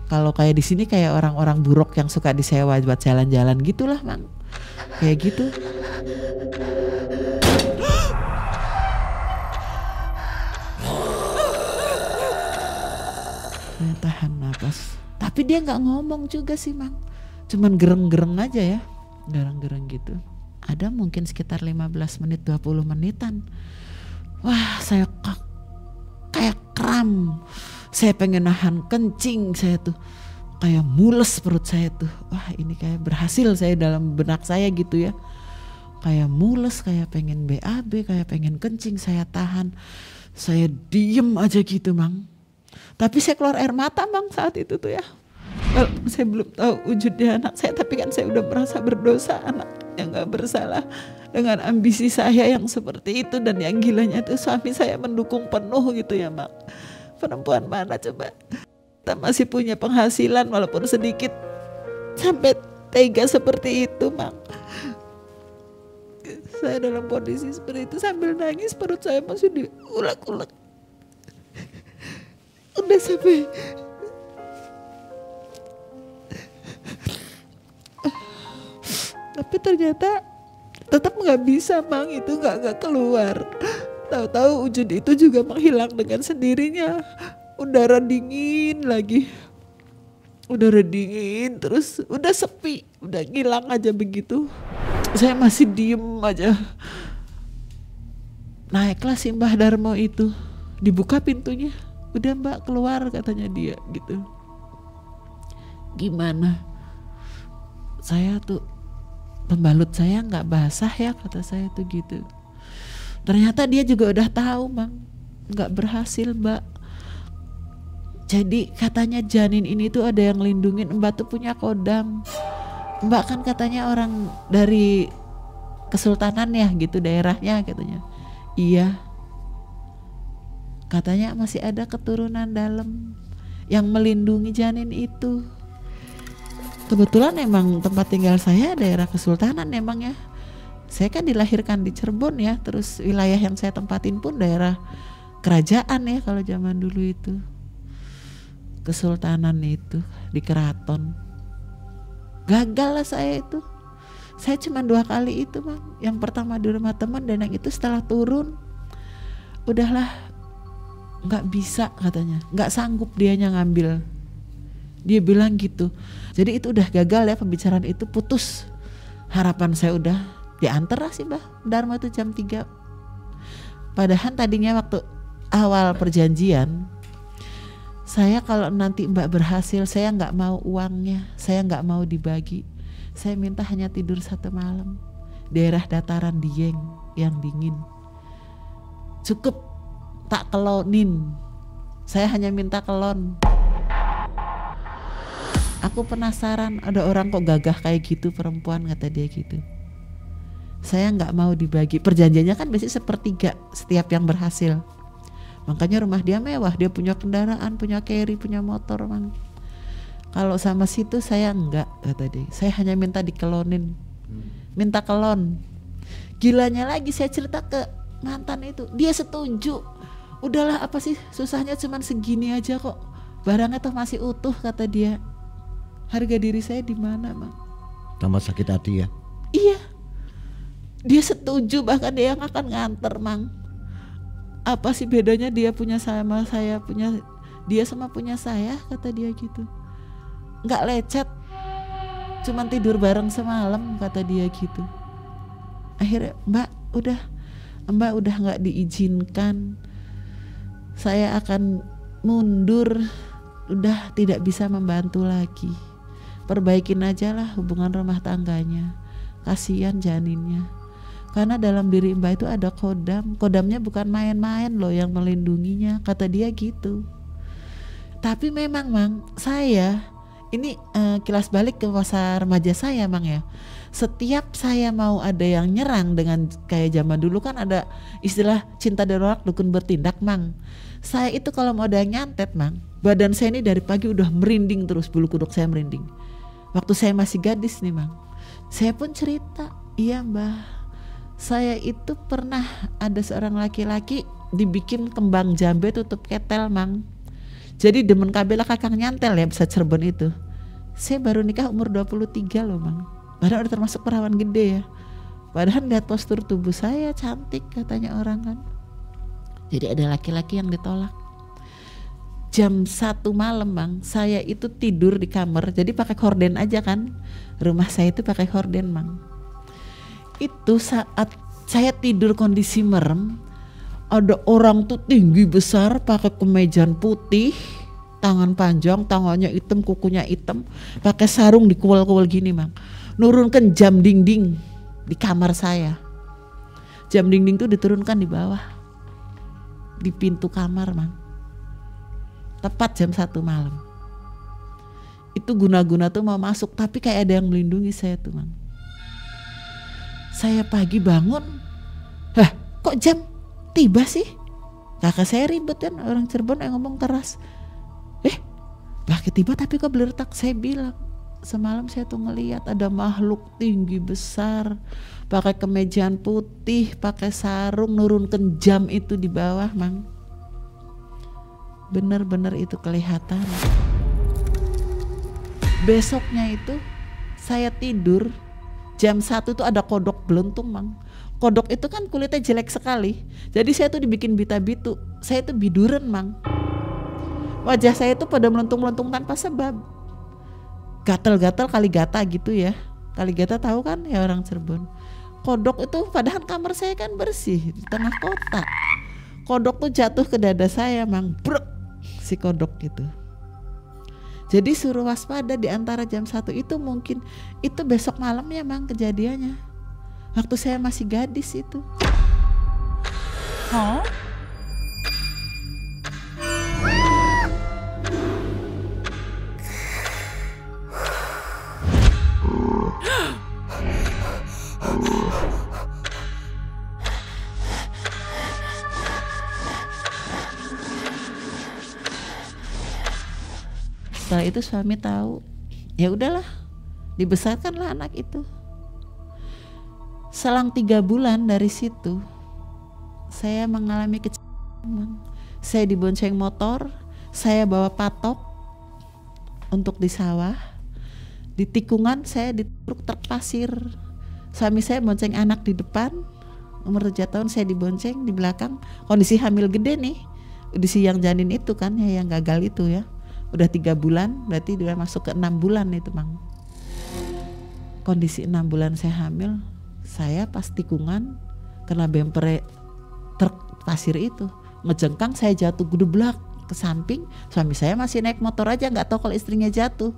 Kalau kayak di sini kayak orang-orang buruk yang suka disewa buat jalan-jalan gitulah Mang, kayak gitu. Tahan napas, tapi dia nggak ngomong juga sih Mang, cuman gereng-gereng aja ya, gereng-gereng gitu. Ada mungkin sekitar 15 menit 20 menitan. Wah saya kayak kram, saya pengen nahan kencing, saya tuh kayak mules perut saya tuh. Wah ini kayak berhasil saya dalam benak saya gitu ya. kayak mules, kayak pengen BAB, kayak pengen kencing, saya tahan. Saya diem aja gitu Mang. Tapi saya keluar air mata Mang saat itu tuh ya. Walaupun saya belum tahu wujudnya anak saya, tapi kan saya udah merasa berdosa, anak yang gak bersalah dengan ambisi saya yang seperti itu. Dan yang gilanya itu suami saya mendukung penuh gitu ya Mang. Perempuan mana coba, kita masih punya penghasilan walaupun sedikit, sampai tega seperti itu Mang. Saya dalam kondisi seperti itu sambil nangis, perut saya masih diulek-ulek. Udah sampai tapi ternyata tetap nggak bisa Mang, itu nggak keluar. Tahu-tahu wujud itu juga menghilang dengan sendirinya. Udara dingin lagi, udara dingin terus, udah sepi, udah ngilang aja begitu. Saya masih diem aja. Naiklah si Mbah Darmo itu, dibuka pintunya, udah Mbak keluar katanya dia gitu. Gimana? Saya tuh, pembalut saya nggak basah ya, kata saya tuh gitu. Ternyata dia juga udah tahu Mang, nggak berhasil Mbak. Jadi katanya janin ini tuh ada yang lindungin, Mbak tuh punya kodam. Mbak kan katanya orang dari kesultanan ya gitu daerahnya katanya. Iya. Katanya masih ada keturunan dalam yang melindungi janin itu. Kebetulan emang tempat tinggal saya daerah kesultanan emang ya. Saya kan dilahirkan di Cirebon ya, terus wilayah yang saya tempatin pun daerah kerajaan ya kalau zaman dulu itu. Kesultanan itu di keraton. Gagal lah saya itu. Saya cuma 2 kali itu Bang. Yang pertama di rumah teman, dan yang itu setelah turun udahlah gak bisa katanya, gak sanggup dianya ngambil. Dia bilang gitu. Jadi itu udah gagal ya, pembicaraan itu putus. Harapan saya udah diantar lah sih Mbah Darmo itu jam 3. Padahal tadinya waktu awal perjanjian, saya kalau nanti Mbak berhasil, saya gak mau uangnya, saya gak mau dibagi. Saya minta hanya tidur 1 malam daerah dataran Dieng yang dingin. Cukup tak kelonin, saya hanya minta kelon. Aku penasaran, ada orang kok gagah kayak gitu perempuan, kata dia gitu. Saya nggak mau dibagi, perjanjiannya kan biasanya 1/3 setiap yang berhasil. Makanya rumah dia mewah, dia punya kendaraan, punya carry, punya motor Mang. Kalau sama situ saya enggak, kata dia. Saya hanya minta dikelonin, minta kelon. Gilanya lagi saya cerita ke mantan itu, dia setuju. Udahlah apa sih susahnya, cuman segini aja kok, barangnya toh masih utuh, kata dia. Harga diri saya di mana Mang? Tambah sakit hati ya? Iya, dia setuju, bahkan dia yang akan nganter Mang. Apa sih bedanya dia punya sama saya punya, dia sama punya saya, kata dia gitu. Nggak lecet, cuman tidur bareng semalam, kata dia gitu. Akhirnya Mbak udah nggak diizinkan, saya akan mundur, udah tidak bisa membantu lagi. Perbaikin aja lah hubungan rumah tangganya, kasihan janinnya. Karena dalam diri Mbak itu ada kodam, kodamnya bukan main-main loh yang melindunginya, kata dia gitu. Tapi memang Mang, saya ini kilas balik ke masa remaja saya Mang ya. Setiap saya mau ada yang nyerang dengan kayak zaman dulu kan ada istilah cinta darurat dukun bertindak Mang. Saya itu kalau mau ada yang nyantet Mang, badan saya ini dari pagi udah merinding terus, bulu kuduk saya merinding. Waktu saya masih gadis nih Mang, saya pun cerita, iya Mbah, saya itu pernah ada seorang laki-laki dibikin kembang jambe tutup ketel Mang. Jadi demen kabel kakang nyantel ya, bisa Cirebon itu. Saya baru nikah umur 23 loh Mang. Padahal udah termasuk perawan gede ya. Padahal lihat postur tubuh saya cantik katanya orang kan. Jadi ada laki-laki yang ditolak. Jam 1 malam Mang, saya itu tidur di kamar. Jadi pakai horden aja kan. Rumah saya itu pakai horden Mang. Itu saat saya tidur kondisi merem, ada orang tuh tinggi besar pakai kemejan putih, tangan panjang, tangannya hitam, kukunya hitam, pakai sarung dikuel-kuel gini Mang, nurunkan jam dinding di kamar saya. Jam dinding tuh diturunkan di bawah, di pintu kamar, Mang. Tepat jam 1 malam. Itu guna-guna tuh mau masuk, tapi kayak ada yang melindungi saya tuh, Mang. Saya pagi bangun, kok jam tiba sih? Kakak saya ribet kan, orang Cirebon yang ngomong keras. Tiba tapi kok beletak. Saya bilang, semalam saya tuh ngelihat ada makhluk tinggi besar, pakai kemejaan putih, pakai sarung, nurunkan jam itu di bawah, Mang. Bener-bener itu kelihatan. Besoknya itu saya tidur jam 1 tuh ada kodok belentung, Mang. Kodok itu kan kulitnya jelek sekali, jadi saya tuh dibikin bita-bitu. Saya tuh biduran, Mang. Wajah saya tuh pada melentung-melentung tanpa sebab. Gatal-gatal kaligata gitu ya. Kaligata tahu kan ya orang Cirebon. Kodok itu padahal kamar saya kan bersih di tengah kota. Kodok tuh jatuh ke dada saya, Mang. Brek, si kodok itu. Jadi suruh waspada di antara jam 1 itu, mungkin itu besok malamnya, Mang, kejadiannya. Waktu saya masih gadis itu. Setelah itu suami tahu, ya udahlah, dibesarkanlah anak itu. Selang 3 bulan dari situ, saya mengalami kecelakaan. Saya dibonceng motor, saya bawa patok untuk di sawah. Di tikungan saya ditruk truk pasir. Suami saya bonceng anak di depan, umur 7 tahun, saya dibonceng di belakang. Kondisi hamil gede nih, kondisi yang janin itu kan ya, yang gagal itu ya. Udah 3 bulan, berarti dia masuk ke 6 bulan itu, Mang. Kondisi 6 bulan saya hamil, saya pas tikungan kena bemper truk pasir itu, ngejengkang, saya jatuh gedeblak ke samping. Suami saya masih naik motor aja, nggak tahu kalau istrinya jatuh.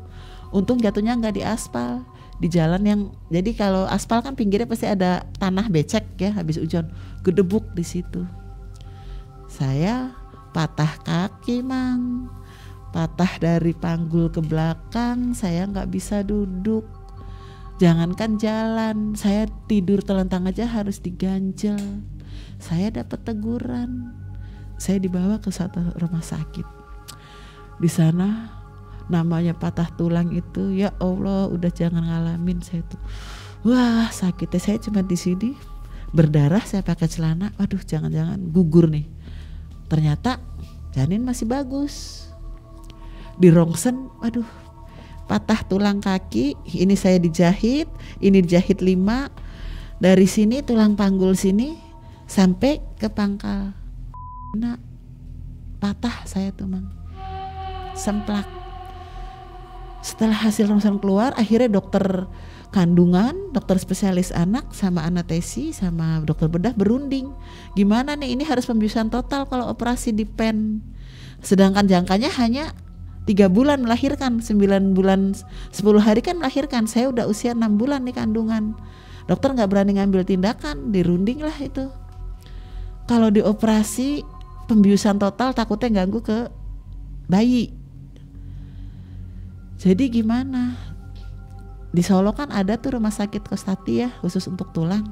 Untung jatuhnya nggak di aspal, di jalan yang, jadi kalau aspal kan pinggirnya pasti ada tanah becek ya, habis hujan gedebuk di situ. Saya patah kaki, Mang. Patah dari panggul ke belakang, saya nggak bisa duduk. Jangankan jalan, saya tidur telentang aja harus diganjel. Saya dapat teguran. Saya dibawa ke satu rumah sakit. Di sana namanya patah tulang itu, ya Allah, udah jangan ngalamin saya tuh. Wah, sakitnya saya cuma di sini, berdarah, saya pakai celana. Waduh, jangan-jangan gugur nih. Ternyata janin masih bagus. Di rongsen, waduh, patah tulang kaki, ini saya dijahit, ini dijahit 5, dari sini tulang panggul sini sampai ke pangkal. Nah, patah saya tuh, Mang, semplak. Setelah hasil rongsen keluar, akhirnya dokter kandungan, dokter spesialis anak, sama anestesi, sama dokter bedah berunding. Gimana nih, ini harus pembiusan total kalau operasi di pen. Sedangkan jangkanya hanya 3 bulan melahirkan, 9 bulan 10 hari kan melahirkan. Saya udah usia 6 bulan nih kandungan. Dokter gak berani ngambil tindakan, dirunding lah itu. Kalau dioperasi pembiusan total takutnya ganggu ke bayi. Jadi gimana? Di Solo kan ada tuh rumah sakit Kostati ya, khusus untuk tulang.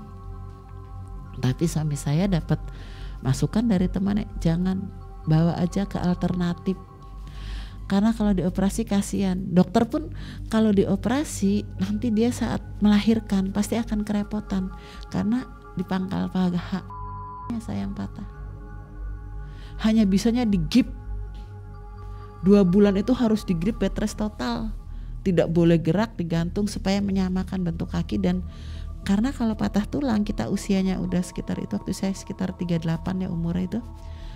Tapi suami saya dapat masukan dari temannya, jangan, bawa aja ke alternatif. Karena kalau dioperasi kasihan. Dokter pun kalau dioperasi nanti dia saat melahirkan pasti akan kerepotan, karena di pangkal paha saya yang patah. Hanya bisanya digip. 2 bulan itu harus digrip bed rest total. Tidak boleh gerak, digantung supaya menyamakan bentuk kaki. Dan karena kalau patah tulang kita usianya udah sekitar itu, waktu saya sekitar 38 ya umurnya itu,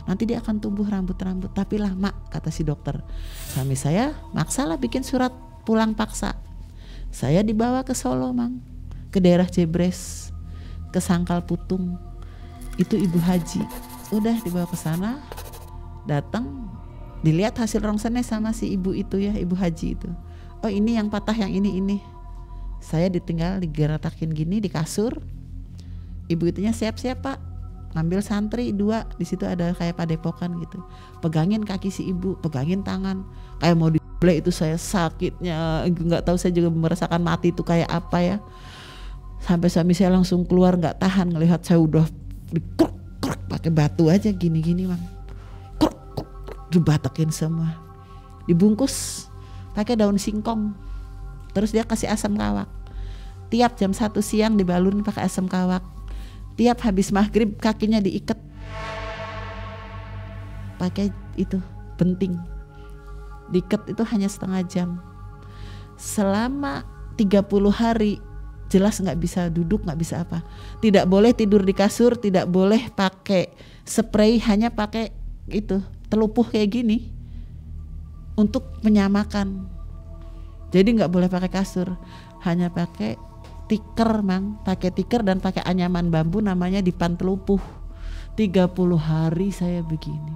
nanti dia akan tumbuh rambut-rambut, tapi lama kata si dokter. Suami saya maksalah bikin surat pulang paksa. Saya dibawa ke Solo, Mang, ke daerah Jebres, ke Sangkal Putung. Itu ibu haji. Udah dibawa ke sana, datang, dilihat hasil rongsennya sama si ibu itu ya, ibu haji itu. Oh, ini yang patah, yang ini. Saya ditinggal digeratakin gini di kasur. Ibu itunya siap-siap Pak, ngambil santri 2, di situ ada kayak padepokan gitu. Pegangin kaki si ibu, pegangin tangan, kayak mau dibelah. Itu saya sakitnya, nggak tahu, saya juga merasakan mati itu kayak apa ya. Sampai suami saya langsung keluar, nggak tahan ngelihat saya udah dikruk pakai batu aja gini-gini Mang. Kruk, dibatakin semua. Dibungkus pakai daun singkong. Terus dia kasih asam kawak. Tiap jam 1 siang dibalurin pakai asam kawak. Tiap habis maghrib kakinya diikat pakai itu benting. Diikat itu hanya setengah jam. Selama 30 hari jelas nggak bisa duduk, nggak bisa apa. Tidak boleh tidur di kasur, tidak boleh pakai spray, hanya pakai itu telupuh kayak gini untuk menyamakan. Jadi nggak boleh pakai kasur, hanya pakai tikar Mang, pakai tikar dan pakai anyaman bambu namanya dipan telupuh. 30 hari saya begini.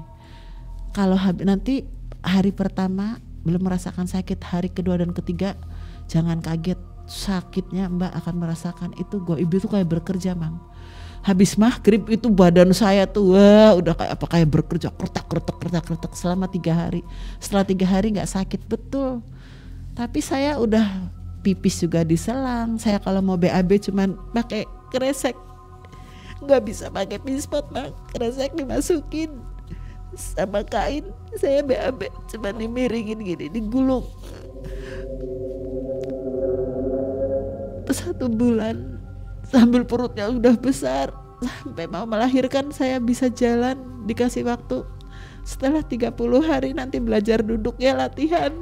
Kalau nanti hari pertama belum merasakan sakit, hari kedua dan ketiga jangan kaget, sakitnya Mbak akan merasakan itu. Ibu tuh kayak bekerja Mang. Habis maghrib itu badan saya tuh wah udah kayak apa, kayak bekerja kertak selama 3 hari. Setelah 3 hari nggak sakit betul. Tapi saya udah pipis juga diselang. Saya kalau mau BAB cuman pakai kresek, nggak bisa pakai pispot Bang. Kresek dimasukin sama kain, saya BAB cuman dimiringin gini, digulung. 1 bulan sambil perutnya udah besar, sampai mau melahirkan saya bisa jalan, dikasih waktu. Setelah 30 hari nanti belajar duduk ya latihan.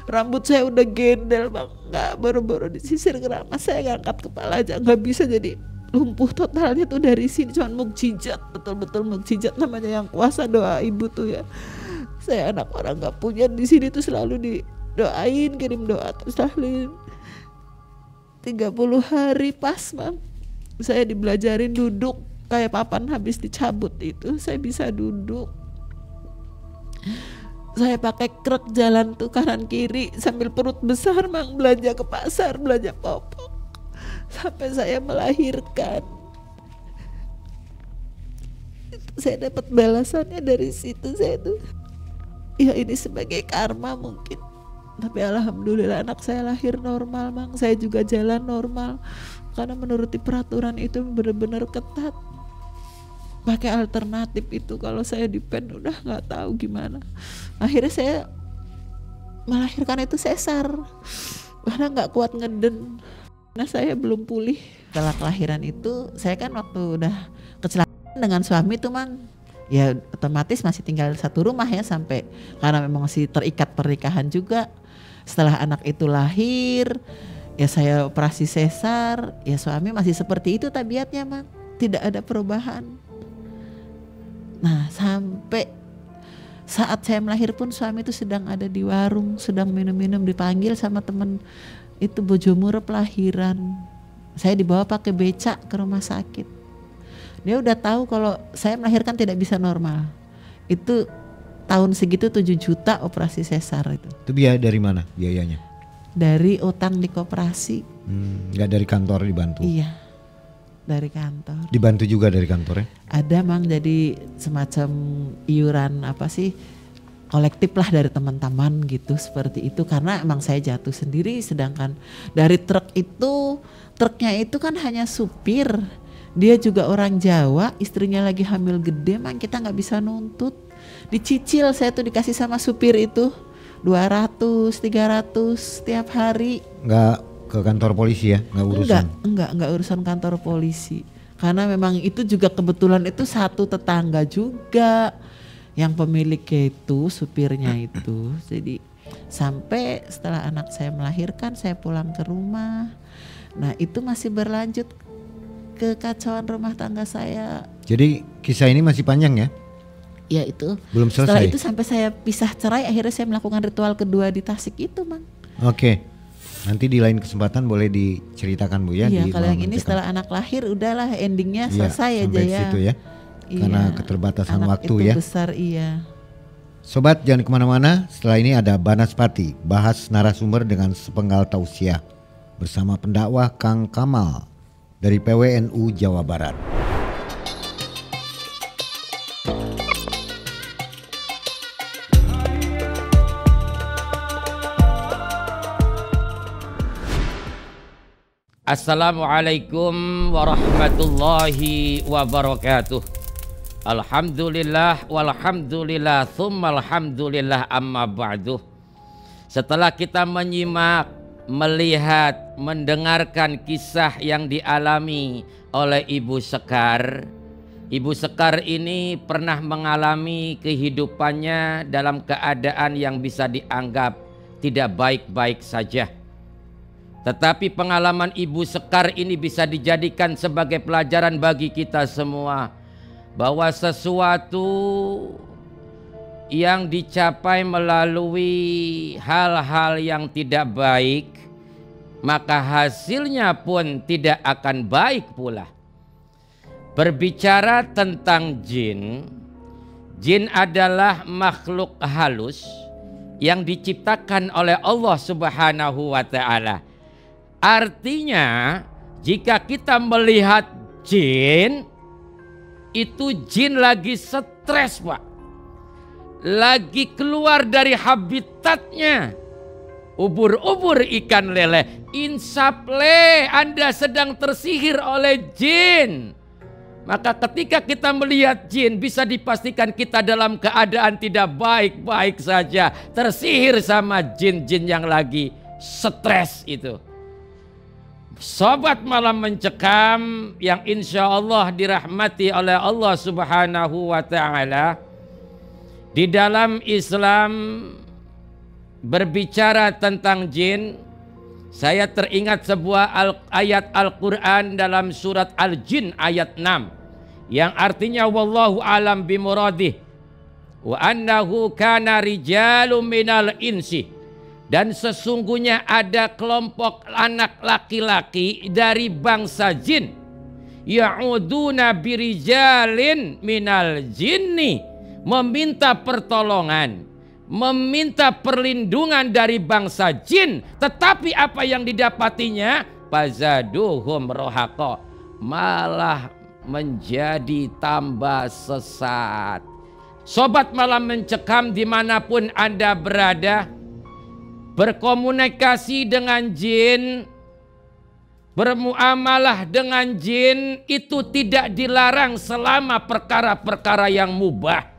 Rambut saya udah gendel Bang, nggak baru-baru disisir keramas, saya ngangkat kepala aja nggak bisa, jadi lumpuh totalnya tuh dari sini. Cuman mukjizat, betul-betul mukjizat namanya, yang kuasa doa ibu tuh ya. Saya anak orang nggak punya, di sini tuh selalu didoain, kirim doa terus tahlil. 30 hari pas Bang, saya dibelajarin duduk kayak papan habis dicabut itu, saya bisa duduk. Saya pakai krek jalan tuh kanan kiri sambil perut besar Mang, belanja ke pasar, belanja popok sampai saya melahirkan. Saya dapat balasannya dari situ. Saya tuh ya ini sebagai karma mungkin, tapi alhamdulillah anak saya lahir normal Mang. Saya juga jalan normal karena menuruti peraturan itu benar-benar ketat. Pakai alternatif itu kalau saya dipen udah nggak tahu gimana. Akhirnya saya melahirkan itu sesar karena nggak kuat ngeden. Nah saya belum pulih. Setelah kelahiran itu saya kan waktu udah kecelakaan dengan suami tuh Mang, ya otomatis masih tinggal satu rumah ya, sampai karena memang masih terikat pernikahan juga. Setelah anak itu lahir ya saya operasi sesar, ya suami masih seperti itu tabiatnya Mang, tidak ada perubahan. Nah sampai saat saya melahir pun suami itu sedang ada di warung, sedang minum-minum, dipanggil sama temen itu Bojomurep lahiran. Saya dibawa pakai becak ke rumah sakit. Dia udah tahu kalau saya melahirkan tidak bisa normal. Itu tahun segitu 7 juta operasi sesar itu. Itu biaya dari mana biayanya? Dari utang di koperasi. Nggak dari kantor dibantu? Iya, dari kantor. Dibantu juga dari kantornya? Ada Mang, jadi semacam iuran apa sih, kolektif lah dari teman-teman gitu, seperti itu. Karena emang saya jatuh sendiri, sedangkan dari truknya itu kan hanya supir, dia juga orang Jawa, istrinya lagi hamil gede Mang, kita nggak bisa nuntut. Dicicil saya tuh dikasih sama supir itu 200, 300 tiap hari. Nggak ke kantor polisi ya? Nggak urusan? Enggak urusan kantor polisi. Karena memang itu juga kebetulan itu satu tetangga juga yang pemiliknya itu, supirnya itu. Jadi sampai setelah anak saya melahirkan saya pulang ke rumah. Nah itu masih berlanjut kekacauan rumah tangga saya. Jadi kisah ini masih panjang ya? Ya itu. Belum selesai? Setelah itu sampai saya pisah cerai, akhirnya saya melakukan ritual kedua di Tasik itu Mang. Oke. Nanti di lain kesempatan boleh diceritakan Bu ya. Iya, kalau yang ini setelah anak lahir udahlah endingnya selesai aja ya. Situ ya. Iya, karena keterbatasan anak waktu itu ya. Besar iya. Sobat jangan kemana-mana, setelah ini ada Banaspati, bahas narasumber dengan sepenggal tausiah. bersama pendakwah Kang Kamal dari PWNU Jawa Barat. Assalamualaikum warahmatullahi wabarakatuh. Alhamdulillah walhamdulillah thumma alhamdulillah amma ba'du. Setelah kita menyimak, melihat, mendengarkan kisah yang dialami oleh Ibu Sekar. Ibu Sekar ini pernah mengalami kehidupannya dalam keadaan yang bisa dianggap tidak baik-baik saja. Tetapi pengalaman Ibu Sekar ini bisa dijadikan sebagai pelajaran bagi kita semua, bahwa sesuatu yang dicapai melalui hal-hal yang tidak baik, maka hasilnya pun tidak akan baik pula. Berbicara tentang jin, jin adalah makhluk halus yang diciptakan oleh Allah Subhanahu wa Ta'ala. Artinya, jika kita melihat jin, itu jin lagi stres, Pak. Lagi keluar dari habitatnya. Ubur-ubur ikan lele. Insaple, Anda sedang tersihir oleh jin. Maka ketika kita melihat jin, bisa dipastikan kita dalam keadaan tidak baik-baik saja. Tersihir sama jin-jin yang lagi stres itu. Sobat Malam Mencekam yang insya Allah dirahmati oleh Allah Subhanahu wa Ta'ala. Di dalam Islam berbicara tentang jin, saya teringat sebuah ayat Al-Quran dalam surat Al-Jin ayat 6. Yang artinya wallahu alam bimuradih. Wa annahu kana rijalun minal insi. Dan sesungguhnya ada kelompok anak laki-laki dari bangsa jin. Ya'uduna birijalin minal jinni. Meminta pertolongan, meminta perlindungan dari bangsa jin. Tetapi apa yang didapatinya? Fazaduhum rohaqo. Malah menjadi tambah sesat. Sobat Malam Mencekam dimanapun Anda berada, berkomunikasi dengan jin, bermuamalah dengan jin itu tidak dilarang selama perkara-perkara yang mubah.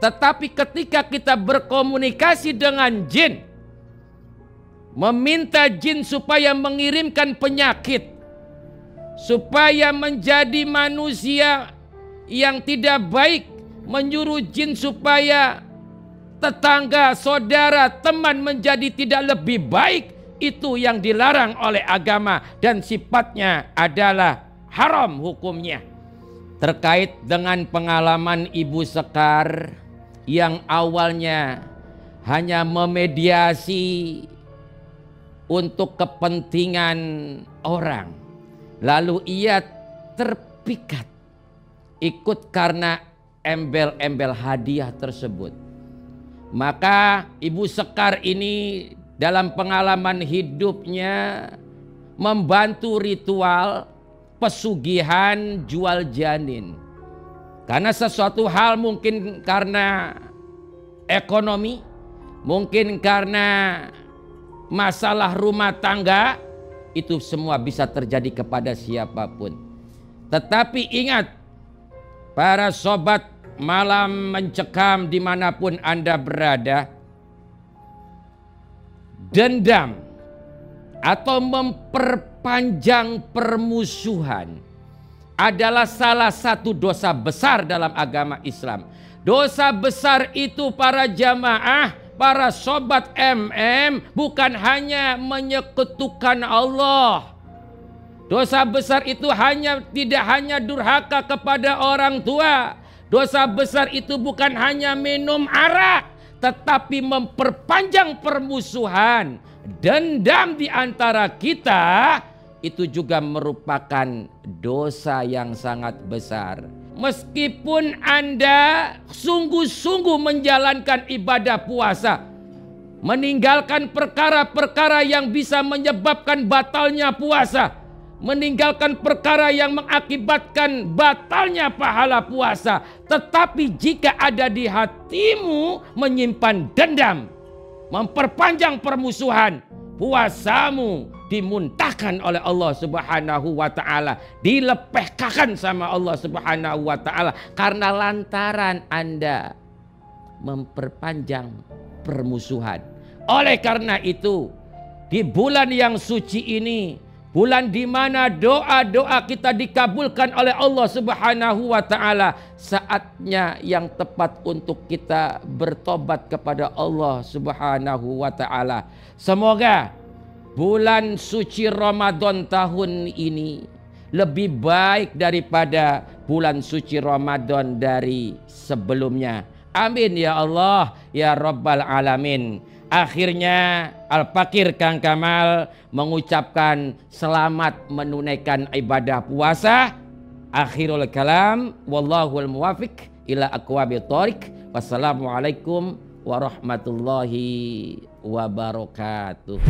Tetapi ketika kita berkomunikasi dengan jin, meminta jin supaya mengirimkan penyakit, supaya menjadi manusia yang tidak baik, menyuruh jin supaya tetangga, saudara, teman menjadi tidak lebih baik, itu yang dilarang oleh agama dan sifatnya adalah haram hukumnya. Terkait dengan pengalaman Ibu Sekar yang awalnya hanya memediasi untuk kepentingan orang, lalu ia terpikat ikut karena embel-embel hadiah tersebut. Maka Ibu Sekar ini dalam pengalaman hidupnya membantu ritual pesugihan jual janin. Karena sesuatu hal mungkin karena ekonomi, mungkin karena masalah rumah tangga, itu semua bisa terjadi kepada siapapun. Tetapi ingat, para sobat Malam Mencekam dimanapun Anda berada, dendam atau memperpanjang permusuhan adalah salah satu dosa besar dalam agama Islam. Dosa besar itu para jamaah, para sobat bukan hanya menyekutukan Allah. Dosa besar itu tidak hanya durhaka kepada orang tua. Dosa besar itu bukan hanya minum arak, tetapi memperpanjang permusuhan, dendam di antara kita, itu juga merupakan dosa yang sangat besar. Meskipun Anda sungguh-sungguh menjalankan ibadah puasa, meninggalkan perkara-perkara yang bisa menyebabkan batalnya puasa, meninggalkan perkara yang mengakibatkan batalnya pahala puasa. Tetapi jika ada di hatimu menyimpan dendam, memperpanjang permusuhan, puasamu dimuntahkan oleh Allah Subhanahu wa taala, dilepehkan sama Allah Subhanahu wa taala karena lantaran Anda memperpanjang permusuhan. Oleh karena itu, di bulan yang suci ini, bulan di mana doa-doa kita dikabulkan oleh Allah Subhanahu wa taala, saatnya yang tepat untuk kita bertobat kepada Allah Subhanahu wa taala. Semoga bulan suci Ramadan tahun ini lebih baik daripada bulan suci Ramadan dari sebelumnya. Amin ya Allah ya Rabbal Alamin. Akhirnya Al-Fakir Kang Kamal mengucapkan selamat menunaikan ibadah puasa. Akhirul kalam, wallahul muwafiq ila aqwamit thoriq. Wassalamualaikum warahmatullahi wabarakatuh.